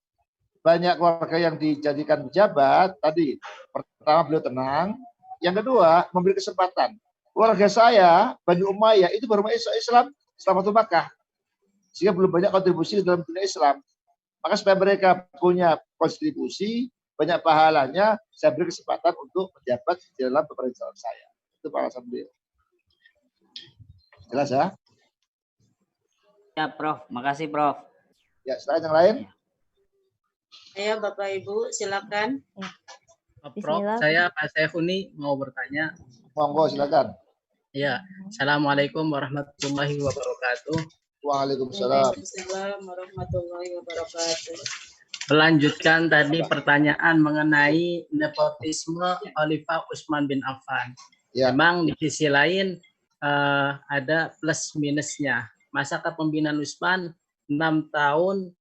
E: banyak keluarga yang dijadikan pejabat tadi, pertama beliau tenang, yang kedua memberi kesempatan. Keluarga saya Bani Umayyah itu baru masuk Islam setelah Fatu Makkah, sehingga belum banyak kontribusi dalam dunia Islam. Maka supaya mereka punya kontribusi, banyak pahalanya, saya beri kesempatan untuk menjabat di dalam pemerintahan saya. Itu alasan beliau. Jelas ya?
C: Ya, Prof. Makasih, Prof.
E: Ya, silakan yang lain.
D: Ayo Bapak Ibu, silakan.
F: Prof, saya Pak Syaifuni mau bertanya.
E: Monggo, silakan.
F: Ya, Assalamualaikum warahmatullahi wabarakatuh.
E: Waalaikumsalam.
D: Waalaikumsalam warahmatullahi wabarakatuh.
F: Melanjutkan tadi pertanyaan mengenai nepotisme Khalifah Utsman bin Affan.
E: Ya.
F: Memang di sisi lain ada plus minusnya. Masa kepemimpinan Utsman 6 tahun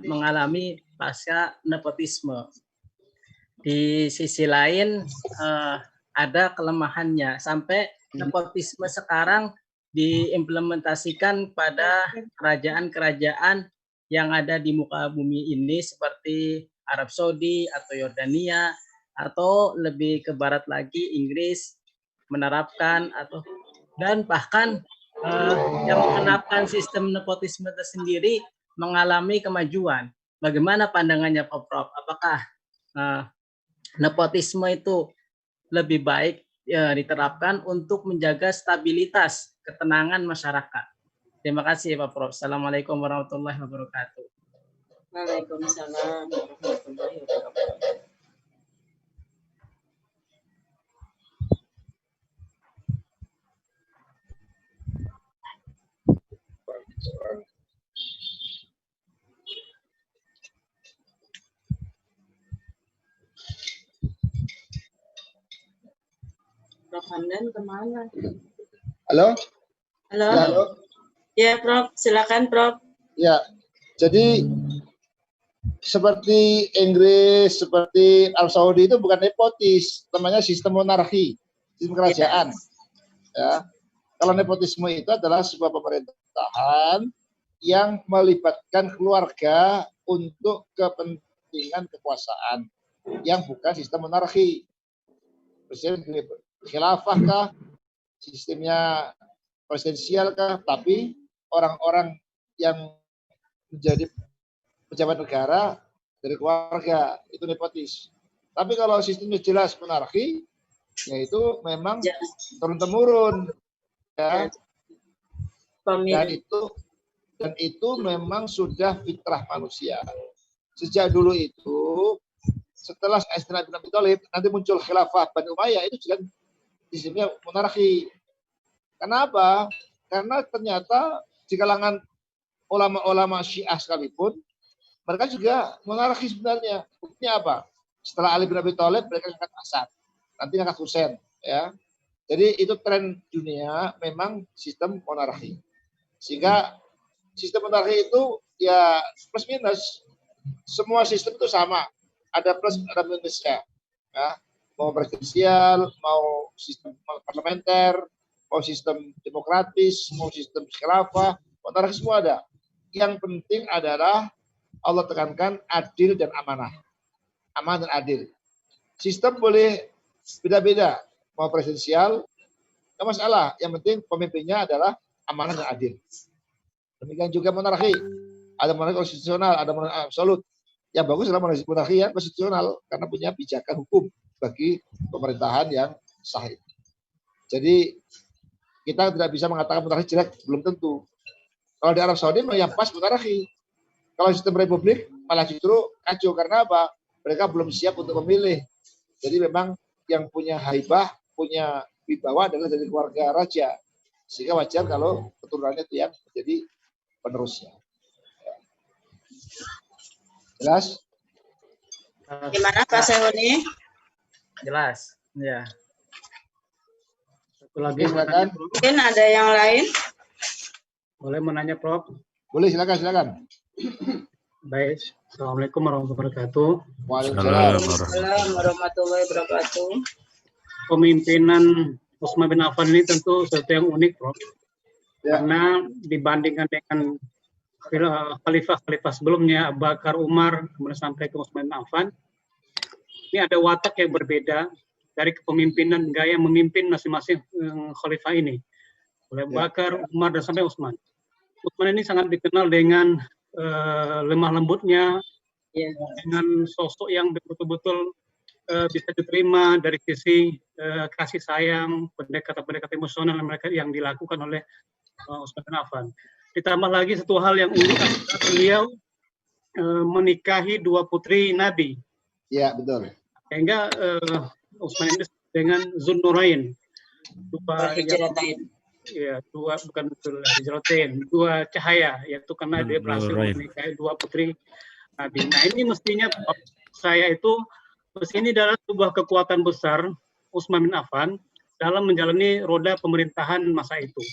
F: mengalami pasca nepotisme. Di sisi lain ada kelemahannya sampai nepotisme sekarang diimplementasikan pada kerajaan-kerajaan yang ada di muka bumi ini seperti Arab Saudi atau Yordania atau lebih ke barat lagi Inggris menerapkan dan bahkan yang menerapkan sistem nepotisme tersendiri mengalami kemajuan. Bagaimana pandangannya Pak Prof? Apakah nepotisme itu lebih baik diterapkan untuk menjaga stabilitas ketenangan masyarakat? Terima kasih Pak Prof. Assalamualaikum warahmatullahi wabarakatuh.
D: Waalaikumsalam warahmatullahi wabarakatuh. Prof. Hamdan kemana?
E: Halo?
D: Halo?
E: Ya, halo?
D: Ya, Prof. Silakan, Prof.
E: Ya, jadi seperti Inggris, seperti Arab Saudi itu bukan nepotis, namanya sistem monarki, sistem kerajaan. Ya, kalau nepotisme itu adalah sebuah pemerintahan yang melibatkan keluarga untuk kepentingan kekuasaan, yang bukan sistem monarki. Presiden khilafah kah, sistemnya presidensial kah, tapi orang-orang yang menjadi pejabat negara dari keluarga itu nepotis. Tapi kalau sistemnya jelas monarki, yaitu memang turun-temurun, ya. Dan itu memang sudah fitrah manusia. Sejak dulu itu, setelah Sayyidina Abi Thalib, nanti muncul khilafah Bani Umayyah, itu juga sistemnya monarki. Kenapa? Karena ternyata di kalangan ulama-ulama Syiah sekalipun, mereka juga monarki sebenarnya. Buktinya apa? Setelah Ali bin Abi Thalib, mereka ngangkat Asad, nanti ngangkat Husain. Ya. Jadi itu tren dunia memang sistem monarki. Sehingga sistem monarki itu ya plus minus. Semua sistem itu sama. Ada plus, ada minusnya. Ya. Mau presidensial, mau sistem parlementer, mau sistem demokratis, mau sistem khilafah, monarki semua ada. Yang penting adalah Allah tekankan adil dan amanah. Amanah dan adil. Sistem boleh beda-beda, mau presidensial, nggak masalah. Yang penting pemimpinnya adalah amanah dan adil. Demikian juga monarki. Ada monarki konstitusional, ada monarki absolut. Yang bagus adalah monarki yang konstitusional karena punya pijakan hukum bagi pemerintahan yang sah. Jadi kita tidak bisa mengatakan monarki jelek, belum tentu. Kalau di Arab Saudi yang pas monarki. Kalau sistem republik malah justru kacau karena apa? Mereka belum siap untuk memilih. Jadi memang yang punya haibah, punya wibawa adalah dari keluarga raja. Sehingga wajar kalau keturunannya itu yang menjadi penerusnya. Jelas?
D: Gimana Pak Sehoni?
F: Jelas. Ya. Satu lagi
E: Oke, silakan.
D: Mungkin ada yang lain?
F: boleh menanya, Prof.
E: Boleh, silakan.
F: Baik. Assalamualaikum warahmatullahi wabarakatuh.
E: Waalaikumsalam.
D: Waalaikumsalam warahmatullahi wabarakatuh.
F: Pemimpinan Utsman bin Affan ini tentu sesuatu yang unik, Prof.
E: Ya.
F: Karena dibandingkan dengan khalifah-khalifah sebelumnya, Abu Bakar, Umar, kemudian sampai ke Utsman bin Affan, ini ada watak yang berbeda dari kepemimpinan, gaya memimpin masing-masing khalifah ini. Oleh Abu Bakar, Umar, dan sampai Utsman. Utsman ini sangat dikenal dengan lemah lembutnya, dengan sosok yang betul-betul bisa diterima dari sisi kasih sayang, pendekatan emosional mereka yang dilakukan oleh Utsman bin Affan. Ditambah lagi satu hal yang unik, beliau menikahi dua putri Nabi.
E: Iya, betul.
F: Sehingga Utsman ini dengan Zunnurain, dua cahaya, yaitu karena dia berhasil menikahi dua putri Nabi. Nah, ini mestinya saya itu ini adalah sebuah kekuatan besar Utsman bin Affan dalam menjalani roda pemerintahan masa itu.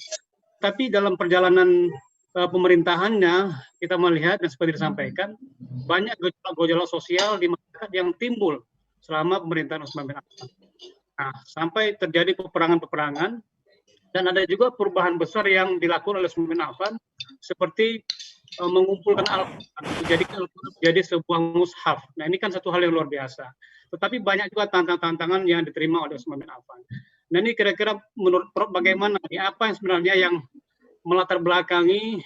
F: Tapi dalam perjalanan pemerintahannya kita melihat dan seperti disampaikan banyak gejolak sosial di masyarakat yang timbul selama pemerintahan Utsman bin Affan. Nah, sampai terjadi peperangan-peperangan dan ada juga perubahan besar yang dilakukan oleh Utsman bin Affan seperti mengumpulkan Al-Quran jadi sebuah mushaf. Nah, ini kan satu hal yang luar biasa. Tetapi banyak juga tantangan-tantangan yang diterima oleh Utsman bin Affan. Nah, ini kira-kira menurut Prof bagaimana? Apa yang sebenarnya yang melatar belakangi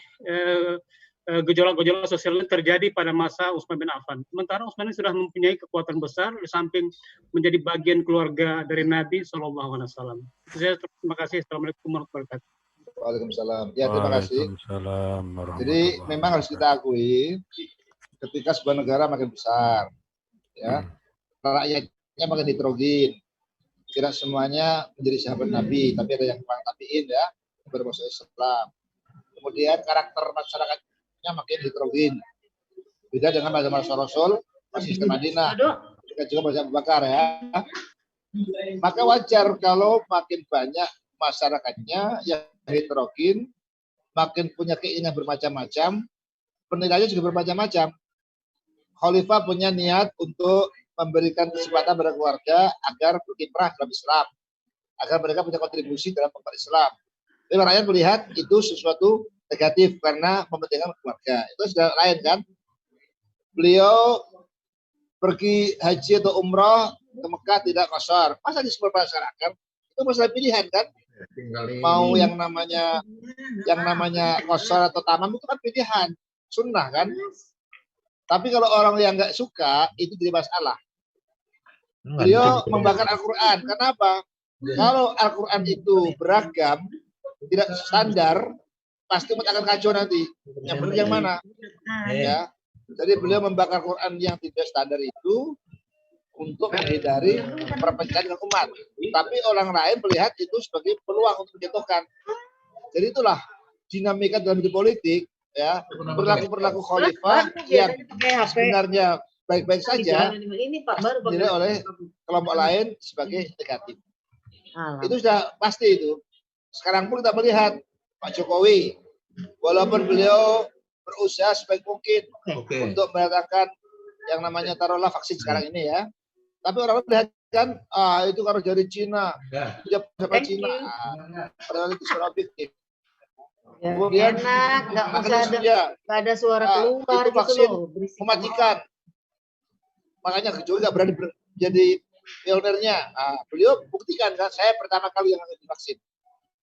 F: gejolak-gejolak sosial yang terjadi pada masa Utsman bin Affan. Sementara Utsman ini sudah mempunyai kekuatan besar di samping menjadi bagian keluarga dari Nabi SAW. Terima kasih. Assalamualaikum warahmatullahi wabarakatuh.
E: Waalaikumsalam. Ya, terima kasih. Jadi memang harus kita akui ketika sebuah negara makin besar, ya, rakyatnya makin heterogen. Tidak semuanya menjadi sahabat Nabi, tapi ada yang kurang tabiin ya, bermasuk Islam. Kemudian karakter masyarakatnya makin heterogen. Beda dengan masa Rasul, masih sistem Madinah. Juga masa Abu Bakar ya. Maka wajar kalau makin banyak masyarakatnya yang heterogen, makin punya keinginan bermacam-macam, penilaiannya juga bermacam-macam. Khalifah punya niat untuk memberikan kesempatan pada keluarga agar berkiprah dalam Islam, agar mereka punya kontribusi dalam pembangunan Islam. Tapi rakyat melihat itu sesuatu negatif karena mementingkan keluarga. Itu sudah lain kan? Beliau pergi haji atau umrah ke Mekah tidak qashar. Masa di semua masyarakat itu masalah pilihan kan? Mau yang namanya qashar atau tamam itu kan pilihan, sunnah kan? Tapi kalau orang yang nggak suka itu jadi masalah. Beliau membakar Al-Quran. Kenapa? Kalau Al-Quran itu beragam, tidak standar, pasti umat akan kacau nanti. Yang benar yang mana? Ya. Jadi beliau membakar Quran yang tidak standar itu untuk menghindari perpecahan dengan umat. Tapi orang lain melihat itu sebagai peluang untuk menjatuhkan. Jadi itulah dinamika dalam hidup politik, ya, perilaku khalifah yang sebenarnya baik-baik saja dinilai oleh kelompok lain sebagai negatif. Itu sudah pasti itu. Sekarang pun kita melihat Pak Jokowi, walaupun beliau berusaha sebaik mungkin untuk mendatangkan yang namanya taruhlah vaksin sekarang ini ya, tapi orang melihat kan itu kalau dari Cina, dia sama Cina, padahal itu secara objektif.
G: Ya,
E: Kemudian
G: enak, nggak ada suara keluar
E: itu
G: gitu
E: vaksin
G: loh. Berisik.
E: mematikan. Makanya Jokowi nggak berani jadi pionernya. Beliau buktikan kan, saya pertama kali yang divaksin.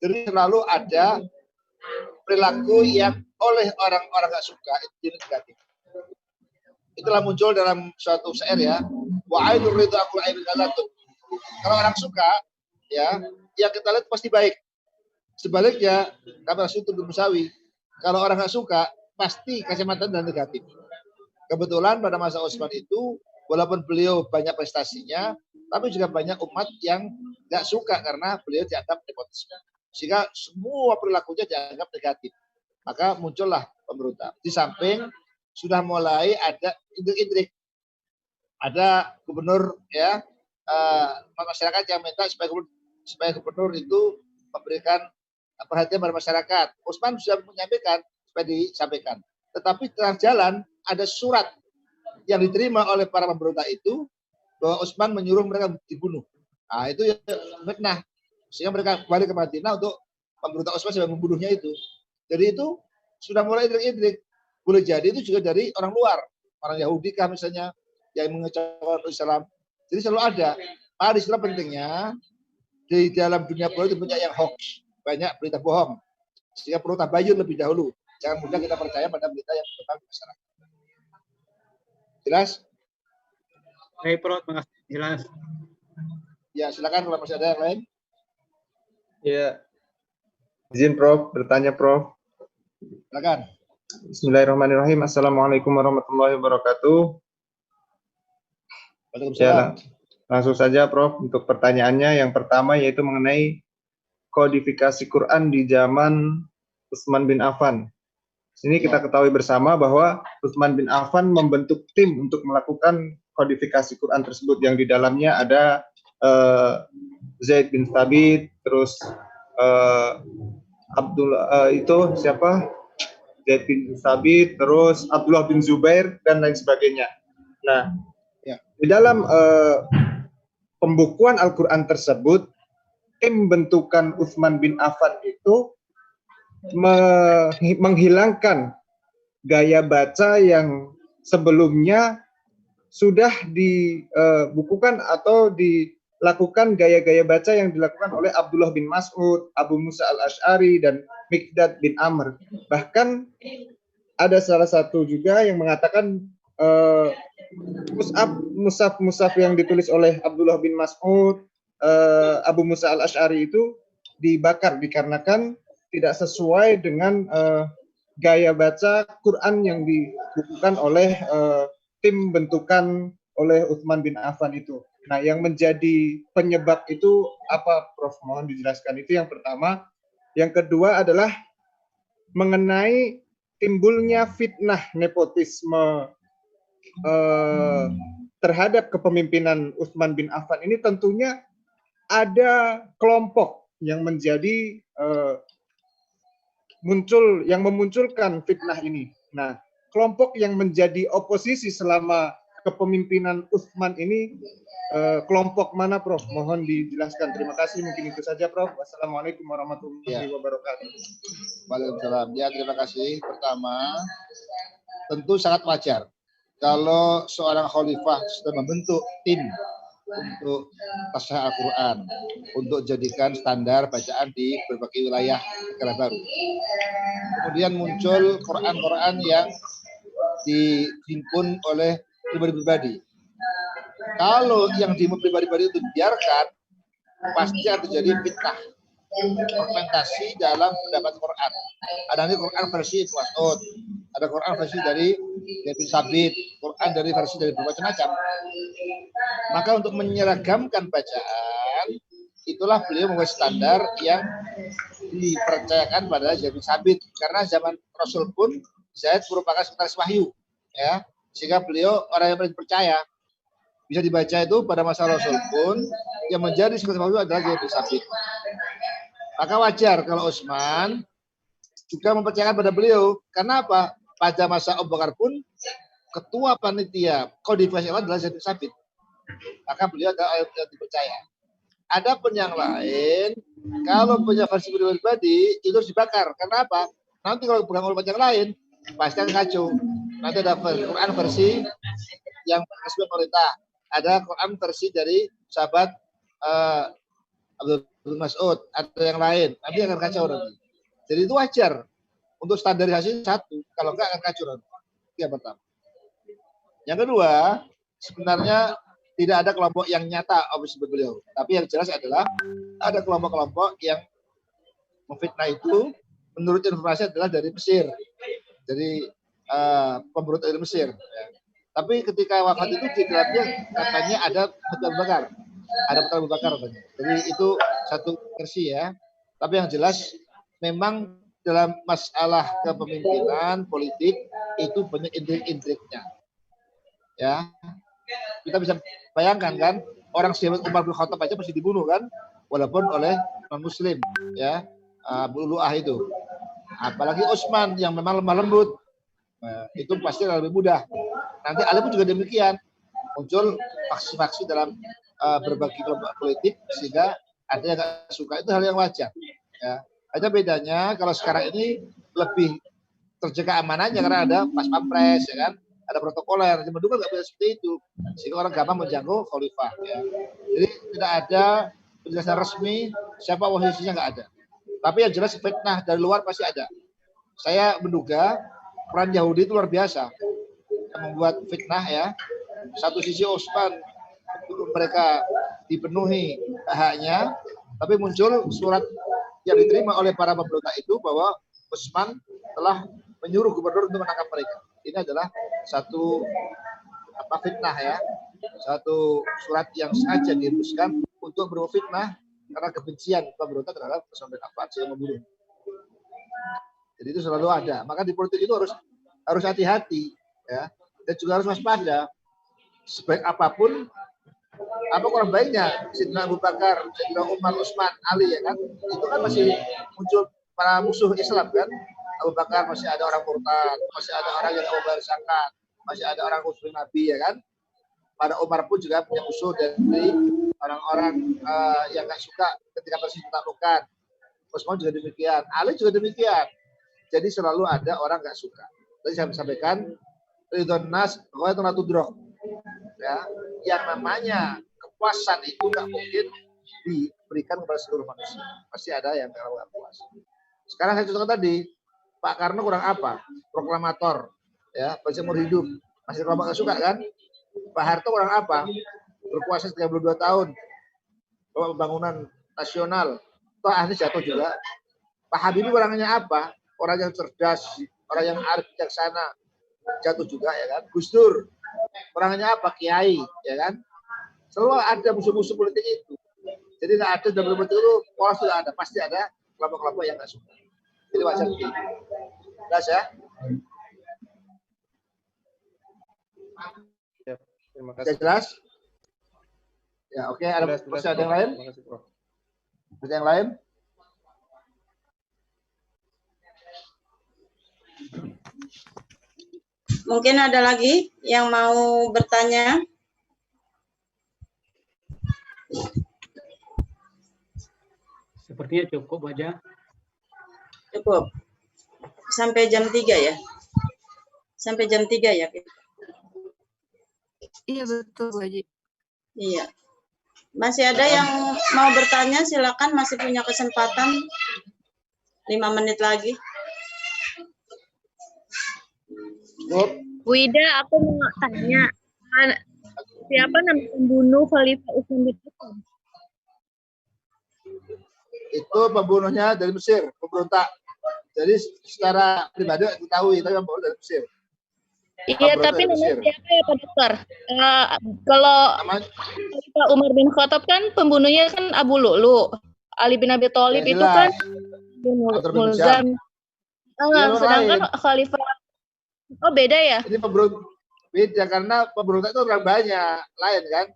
E: Jadi selalu ada perilaku yang oleh orang-orang nggak suka itu negatif. Itulah muncul dalam suatu syair ya. Wa ainur ridha aqul ainul galatun. Kalau orang suka, ya, yang kita lihat pasti baik. Sebaliknya, kata Rasul Musawi, kalau orang nggak suka, pasti kacamata dan negatif. Kebetulan pada masa Utsman itu, walaupun beliau banyak prestasinya, tapi juga banyak umat yang nggak suka karena beliau dianggap nepotisme. Sehingga semua perilakunya dianggap negatif. Maka muncullah pemberontak. Di samping sudah mulai ada intrik-intrik. Ada gubernur ya, masyarakat yang minta supaya gubernur itu memberikan perhatian pada masyarakat. Utsman sudah menyampaikan supaya disampaikan. Tetapi tengah jalan ada surat yang diterima oleh para pemberontak itu bahwa Utsman menyuruh mereka dibunuh. Nah, itu ya fitnah. Sehingga mereka kembali ke Madinah untuk pemberontak Utsman sampai membunuhnya itu. Jadi itu sudah mulai intrik-intrik. Boleh jadi itu juga dari orang luar, orang Yahudi kah misalnya yang mengecewakan Islam. Jadi selalu ada. Di sana pentingnya di dalam dunia politik banyak yang hoax, banyak berita bohong. Sehingga perlu tabayun lebih dahulu. Jangan mudah kita percaya pada berita yang berkembang di masyarakat. Jelas?
F: Baik, Prof. Terima kasih. Jelas.
E: Ya, silakan kalau masih ada yang lain.
H: Ya, izin Prof, bertanya Prof.
E: Silakan.
H: Bismillahirrahmanirrahim. Assalamualaikum warahmatullahi wabarakatuh. Ya, langsung saja Prof untuk pertanyaannya. Yang pertama yaitu mengenai kodifikasi Quran di zaman Utsman bin Affan. Sini kita ketahui bersama bahwa Utsman bin Affan membentuk tim untuk melakukan kodifikasi Quran tersebut yang di dalamnya ada Zaid bin Thabit, terus itu siapa? Zaid bin Thabit, terus Abdullah bin Zubair dan lain sebagainya. Nah, di dalam pembukuan Al-Quran tersebut, tim bentukan Utsman bin Affan itu menghilangkan gaya baca yang sebelumnya sudah dibukukan atau dilakukan gaya-gaya baca yang dilakukan oleh Abdullah bin Mas'ud, Abu Musa al-Asy'ari, dan Miqdad bin Amr. Bahkan ada salah satu juga yang mengatakan mushaf yang ditulis oleh Abdullah bin Mas'ud, Abu Musa al-Asy'ari itu dibakar dikarenakan tidak sesuai dengan gaya baca Quran yang dibukukan oleh tim bentukan oleh Utsman bin Affan itu. Nah, yang menjadi penyebab itu apa, Prof? Mohon dijelaskan. Itu yang pertama. Yang kedua adalah mengenai timbulnya fitnah nepotisme terhadap kepemimpinan Utsman bin Affan ini tentunya ada kelompok yang menjadi memunculkan fitnah ini. Nah, kelompok yang menjadi oposisi selama kepemimpinan Utsman ini kelompok mana, Prof? Mohon dijelaskan. Terima kasih. Mungkin itu saja, Prof. Wassalamualaikum warahmatullahi wabarakatuh.
E: Waalaikumsalam. Ya, terima kasih. Pertama, tentu sangat wajar kalau seorang khalifah sudah membentuk tim untuk tasahih Al-Quran, untuk jadikan standar bacaan di berbagai wilayah negara baru. Kemudian muncul Quran-Quran yang dihimpun oleh pribadi-pribadi. Kalau yang dihimpun pribadi-pribadi itu dibiarkan, pasti akan terjadi fitnah, fragmentasi dalam pendapat Quran. Ada nanti Quran versi Mas'ud, ada Quran versi dari Ibn Sabit, Quran dari versi dari bermacam-macam. Maka untuk menyeragamkan bacaan, itulah beliau membuat standar yang dipercayakan pada Zaid bin Sabit. Karena zaman Rasul pun Zaid merupakan sekretaris wahyu, ya, sehingga beliau orang yang paling percaya. Bisa dibaca itu pada masa Rasul pun yang menjadi sekretaris wahyu adalah Zaid bin Sabit. Maka wajar kalau Utsman juga mempercayakan pada beliau. Karena apa? Pada masa Abu Bakar pun ketua panitia kodifikasi adalah Zaid bin Sabit. maka beliau adalah yang dipercaya. Adapun yang lain, kalau punya versi pribadi itu harus dibakar. Karena apa? Nanti kalau pegang ulama yang lain, pasti akan kacau. Nanti ada Quran versi yang resmi pemerintah, ada Quran versi dari sahabat Abdul Mas'ud, ada yang lain, nanti akan kacau nanti. Jadi itu wajar untuk standarisasi satu, kalau enggak akan kacau nanti. Yang pertama. Yang kedua, sebenarnya tidak ada kelompok yang nyata disebut beliau, tapi yang jelas adalah ada kelompok-kelompok yang memfitnah itu menurut informasi adalah dari Mesir, dari pemberontak dari Mesir. Ya. Tapi ketika wafat itu di dalamnya katanya ada Abu Bakar, Abu Bakar katanya. Jadi itu satu versi ya. Tapi yang jelas memang dalam masalah kepemimpinan politik itu banyak intrik-intriknya. Ya, kita bisa bayangkan kan, orang sahabat Umar bin Khattab aja masih dibunuh kan, walaupun oleh non-Muslim, ya, Abu Lu'ah itu. Apalagi Utsman yang memang lemah lembut, itu pasti lebih mudah. Nanti Ali pun juga demikian, muncul faksi-faksi dalam berbagai kelompok politik sehingga ada yang nggak suka, itu hal yang wajar. Ya, hanya bedanya kalau sekarang ini lebih terjaga amanahnya karena ada pas pampres, ya kan. Ada protokoler, zaman dulu nggak bisa seperti itu, sehingga orang gampang menjangkau khalifah. Ya. Jadi tidak ada penjelasan resmi siapa posisinya, nggak ada. Tapi yang jelas fitnah dari luar pasti ada. Saya menduga peran Yahudi itu luar biasa yang membuat fitnah ya. Satu sisi Utsman mereka dipenuhi haknya, tapi muncul surat yang diterima oleh para pemberontak itu bahwa Utsman telah menyuruh gubernur untuk menangkap mereka. Ini adalah satu fitnah ya, satu surat yang sengaja dihembuskan untuk berfitnah karena kebencian pemberontak terhadap Utsman bin Affan sehingga membunuh. Jadi itu selalu ada. Maka di politik itu harus hati-hati ya, dan juga harus waspada. Sebaik apapun, apa kurang baiknya Sayyidina Abu Bakar, Sayyidina Umar, Utsman, Ali ya kan, itu kan masih muncul para musuh Islam kan. Abu Bakar masih ada orang murtad, masih ada orang yang membayar zakat, masih ada orang musuh Nabi ya kan. Pada Umar pun juga punya musuh dari orang-orang yang nggak suka ketika Presiden ditaklukkan. Utsman juga demikian, Ali juga demikian. Jadi selalu ada orang nggak suka. Tadi saya sampaikan, ridhon nas ghayatun la tudrak. Ya, yang namanya kepuasan itu nggak mungkin diberikan kepada seluruh manusia. Pasti ada yang nggak puas. Sekarang saya contohkan tadi, Pak Karno kurang apa? Proklamator, ya, seumur hidup. Masih kelompok nggak suka kan? Pak Harto kurang apa? Berkuasa 32 tahun. Bawa pembangunan nasional. Toh ahli jatuh juga. Pak Habibie kurangnya apa? Orang yang cerdas, orang yang arif bijaksana. Jatuh juga ya kan? Gus Dur. Kurangnya apa? Kiai, ya kan? Selalu ada musuh-musuh politik itu. Jadi nggak ada dalam politik itu, pola sudah ada. Pasti ada kelompok-kelompok yang nggak suka. Jadi wajar begitu. Jelas ya?
H: Ya, terima
E: Sudah
H: kasih.
E: jelas? Ya, oke. Ada masih ada yang lain?
H: Terima kasih, Prof.
E: Ada yang lain?
D: Mungkin ada lagi yang mau bertanya?
F: Sepertinya cukup aja.
D: Cukup. Sampai jam 3 ya? Sampai jam 3 ya?
A: Iya betul Bu Haji.
D: Iya. Masih ada yang mau bertanya? Silakan, masih punya kesempatan. 5 menit lagi.
I: Bu Ida, aku mau tanya, siapa nama pembunuh Khalifah Utsman bin Affan?
E: Itu pembunuhnya dari Mesir, pemberontak. Jadi secara pribadi diketahui, tapi pembunuh dari Mesir.
I: Iya, tapi namanya siapa ya Pak Dokter? Kalau Khalifah Umar bin Khattab kan pembunuhnya kan Abu Lu'lu. Ali bin Abi Thalib
E: Ya,
I: itu kan
E: Mulzam.
I: Sedangkan Khalifah, oh beda ya?
E: Ini pemberontak beda karena pemberontak itu orang banyak, lain kan?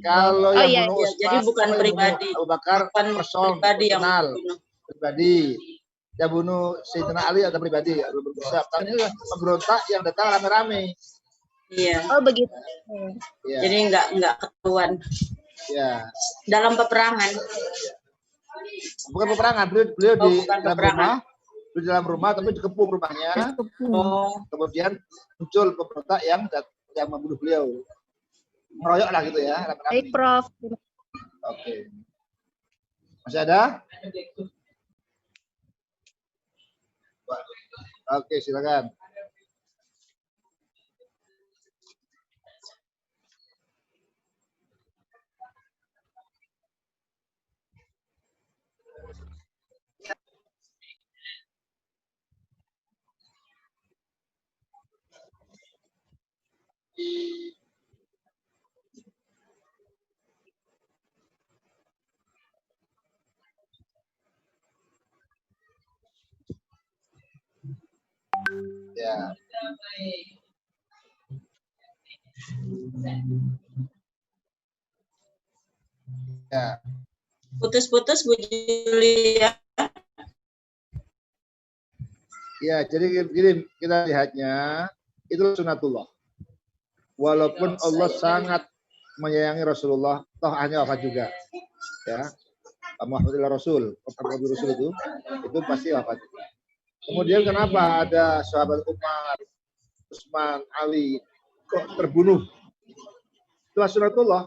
E: Kalau yang bunuh Utsman,
D: jadi bukan pribadi.
E: Abu Bakar person,
D: pribadi yang
E: personal,
D: bunuh.
E: pribadi. Yang bunuh Sayyidina Ali ada pribadi, ada berusaha. Tapi ini pemberontak yang datang rame-rame.
D: Iya.
I: Oh begitu.
E: Ya,
D: Jadi nggak ketahuan
E: ya.
D: dalam peperangan.
E: Bukan peperangan, beliau
D: Oh,
E: di
D: bukan
E: dalam
D: peperangan.
E: rumah, di dalam rumah tapi dikepung rumahnya.
D: Oh,
E: Kemudian muncul pemberontak yang membunuh beliau. Meroyok lah gitu ya.
I: Baik, Prof.
E: Oke. Masih ada? Oke, silakan. Ya. Ya.
D: putus-putus Bu Julia.
E: Ya, jadi gini kita lihatnya itu sunatullah. Walaupun Allah sangat menyayangi Rasulullah, toh hanya wafat juga. Ya. Muhammadillah Rasul, Muhammad Rasul itu pasti wafat. Kemudian kenapa ada sahabat Umar, Utsman, Ali kok terbunuh? Itulah sunatullah.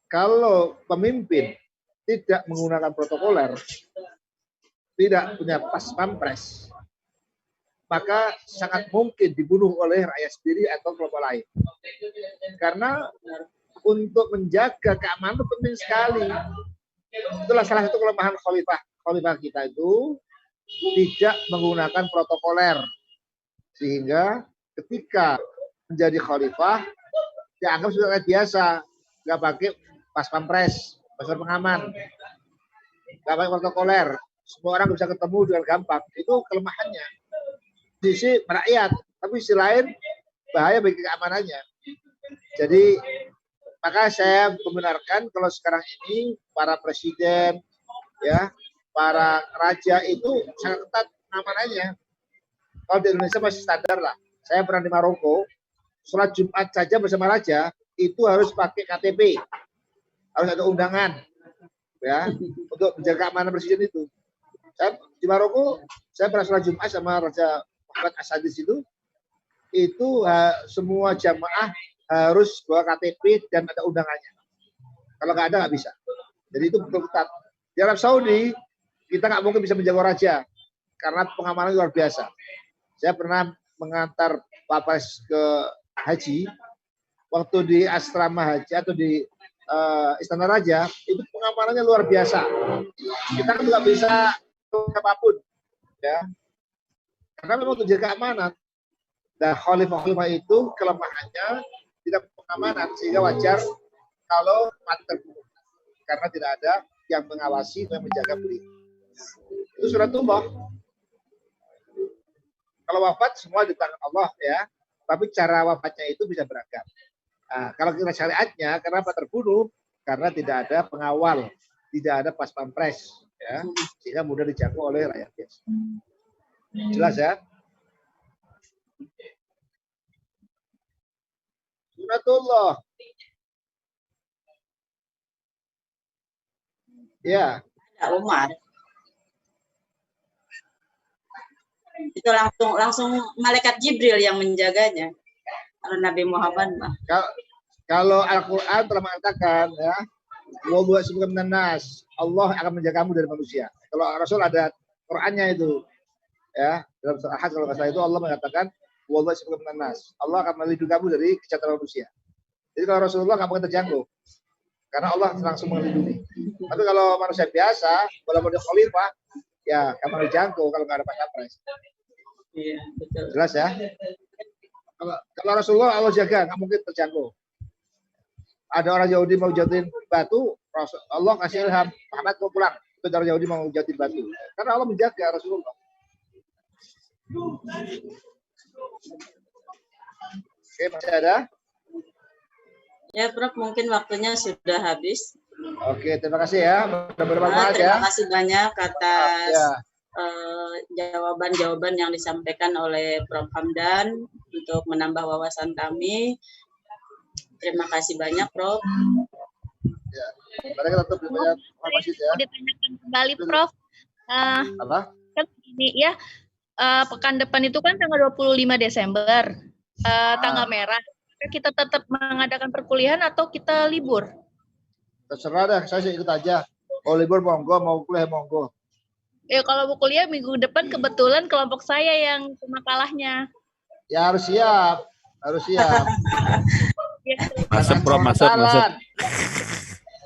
E: Kalau pemimpin tidak menggunakan protokoler, tidak punya pas pampres, maka sangat mungkin dibunuh oleh rakyat sendiri atau kelompok lain. Karena untuk menjaga keamanan itu penting sekali. Itulah salah satu kelemahan khalifah kita itu tidak menggunakan protokoler. Sehingga ketika menjadi khalifah dianggap sudah biasa, nggak pakai pas pampres, paspor pengaman, nggak pakai protokoler, semua orang bisa ketemu dengan gampang. Itu kelemahannya. Sisi rakyat, tapi sisi lain bahaya bagi keamanannya. Jadi maka saya membenarkan kalau sekarang ini para presiden, ya, para raja itu sangat ketat pengamanannya. Kalau di Indonesia masih standar lah. Saya pernah di Maroko, sholat Jumat saja bersama raja itu harus pakai KTP, harus ada undangan, ya, untuk menjaga keamanan presiden itu. Saya di Maroko, saya pernah sholat Jumat sama Raja Muhammad As-Sadis itu semua jamaah harus bawa KTP dan ada undangannya. Kalau nggak ada nggak bisa. Jadi itu betul ketat. Di Arab Saudi kita nggak mungkin bisa menjaga raja karena pengamanan luar biasa. Saya pernah mengantar Pak Pres ke haji, waktu di asrama haji atau di Istana Raja itu pengamanannya luar biasa. Kita kan nggak bisa apapun, ya. Karena memang untuk jaga keamanan. Dan khalifah itu kelemahannya tidak pengamanan, sehingga wajar kalau mati terbunuh karena tidak ada yang mengawasi dan menjaga beliau. Itu sunatullah. Kalau wafat semua di tangan Allah, ya, tapi cara wafatnya itu bisa beragam. Nah, kalau kita syariatnya kenapa terbunuh? Karena tidak ada pengawal, tidak ada pas pampres, ya, sehingga mudah dijangkau oleh rakyat biasa. Jelas ya? Sunatullah. Ya.
D: Ada Umar. Itu langsung malaikat Jibril yang menjaganya. Kalau Nabi Muhammad mah.
E: Kalau Al-Quran telah mengatakan, ya, wa sebelum nanas, Allah akan menjagamu dari manusia. Kalau Rasul ada Qurannya itu, ya, dalam surah Al-Hajj kalau nggak salah itu Allah mengatakan wa sebelum nanas, Allah akan melindungi kamu dari kejahatan manusia. Jadi kalau Rasulullah nggak mungkin terjangkau, karena Allah langsung melindungi. Tapi kalau manusia biasa, walaupun dia khalifah, ya kamu dijangkau kalau nggak ada pas-pampres.
D: Iya, betul.
E: Jelas ya? Kalau Rasulullah Allah jaga, nggak mungkin terjangkau. Ada orang Yahudi mau jatuhin batu, Allah kasih ilham, Muhammad mau pulang. Itu orang Yahudi mau jatuhin batu. Karena Allah menjaga Rasulullah. Oke, masih ada?
D: Ya, Prof, mungkin waktunya sudah habis.
E: Oke, terima kasih ya. Bermanfaat ya.
D: Terima kasih banyak atas jawaban-jawaban yang disampaikan oleh Prof. Hamdan untuk menambah wawasan kami. Terima kasih banyak, Prof.
E: Ya, mari kita tutup banyak informasi ya.
I: Ditanyakan kembali, Prof.
E: Apa?
I: Kan ini ya, pekan depan itu kan tanggal 25 Desember, tanggal merah. Kita tetap mengadakan perkuliahan atau kita libur?
E: Terserah dah, saya sih ikut aja. Mau libur monggo, mau kuliah monggo.
I: Ya kalau mau kuliah minggu depan kebetulan kelompok saya yang makalahnya.
E: Ya harus siap, harus siap.
J: Masuk Prof, masuk.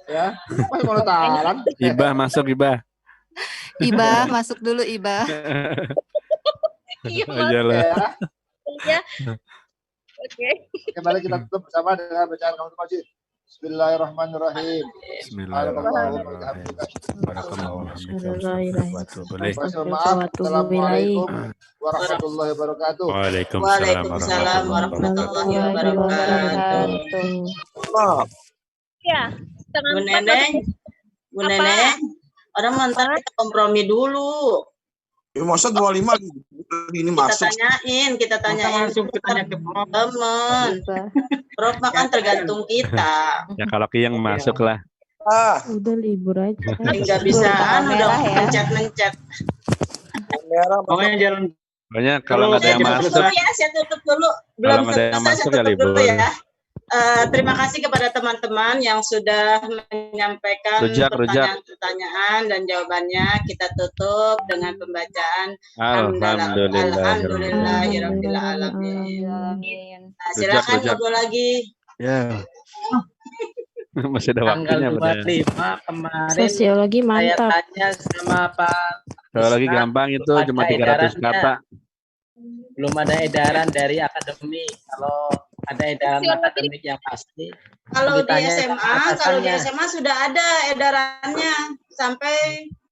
E: Ya, masih mau talan.
J: Ibah masuk, Ibah.
A: Ibah masuk dulu, Ibah.
I: Iya,
J: Ajalah.
I: ya. Oke.
E: Kembali kita tutup bersama dengan bacaan kamu masjid. Bismillahirrahmanirrahim.
J: Bismillahirrahmanirrahim.
E: Assalamualaikum warahmatullahi wabarakatuh.
D: Waalaikumsalam warahmatullahi wabarakatuh.
I: Ya,
D: Bu Neneng, orang mantan kita kompromi dulu.
K: Ya, masa 25 ini masuk.
D: Kita tanyain
F: langsung kita tanya ke Prof.
D: teman. Prof makan tergantung kita.
J: Ya kalau yang masuk lah.
G: Udah libur aja.
D: Nggak bisa mencet.
F: Pokoknya jalan.
J: Pokoknya kalau nggak ada yang masuk.
D: Ya, saya tutup dulu.
J: Kalau nggak ada yang masuk ya libur.
D: Ya. Terima kasih kepada teman-teman yang sudah menyampaikan pertanyaan-pertanyaan dan jawabannya. Kita tutup dengan pembacaan Alhamdulillahirabbil alamin. Silakan ngobrol lagi.
J: Ya. Masih ada waktunya.
C: Tanggal 25 kemarin
G: Sosiologi mantap.
C: saya tanya sama Pak.
J: Sosiologi gampang itu cuma 300 kata.
C: Belum ada edaran dari akademi. Kalau ada edaran akademik yang pasti.
D: Kalau di SMA sudah ada edarannya sampai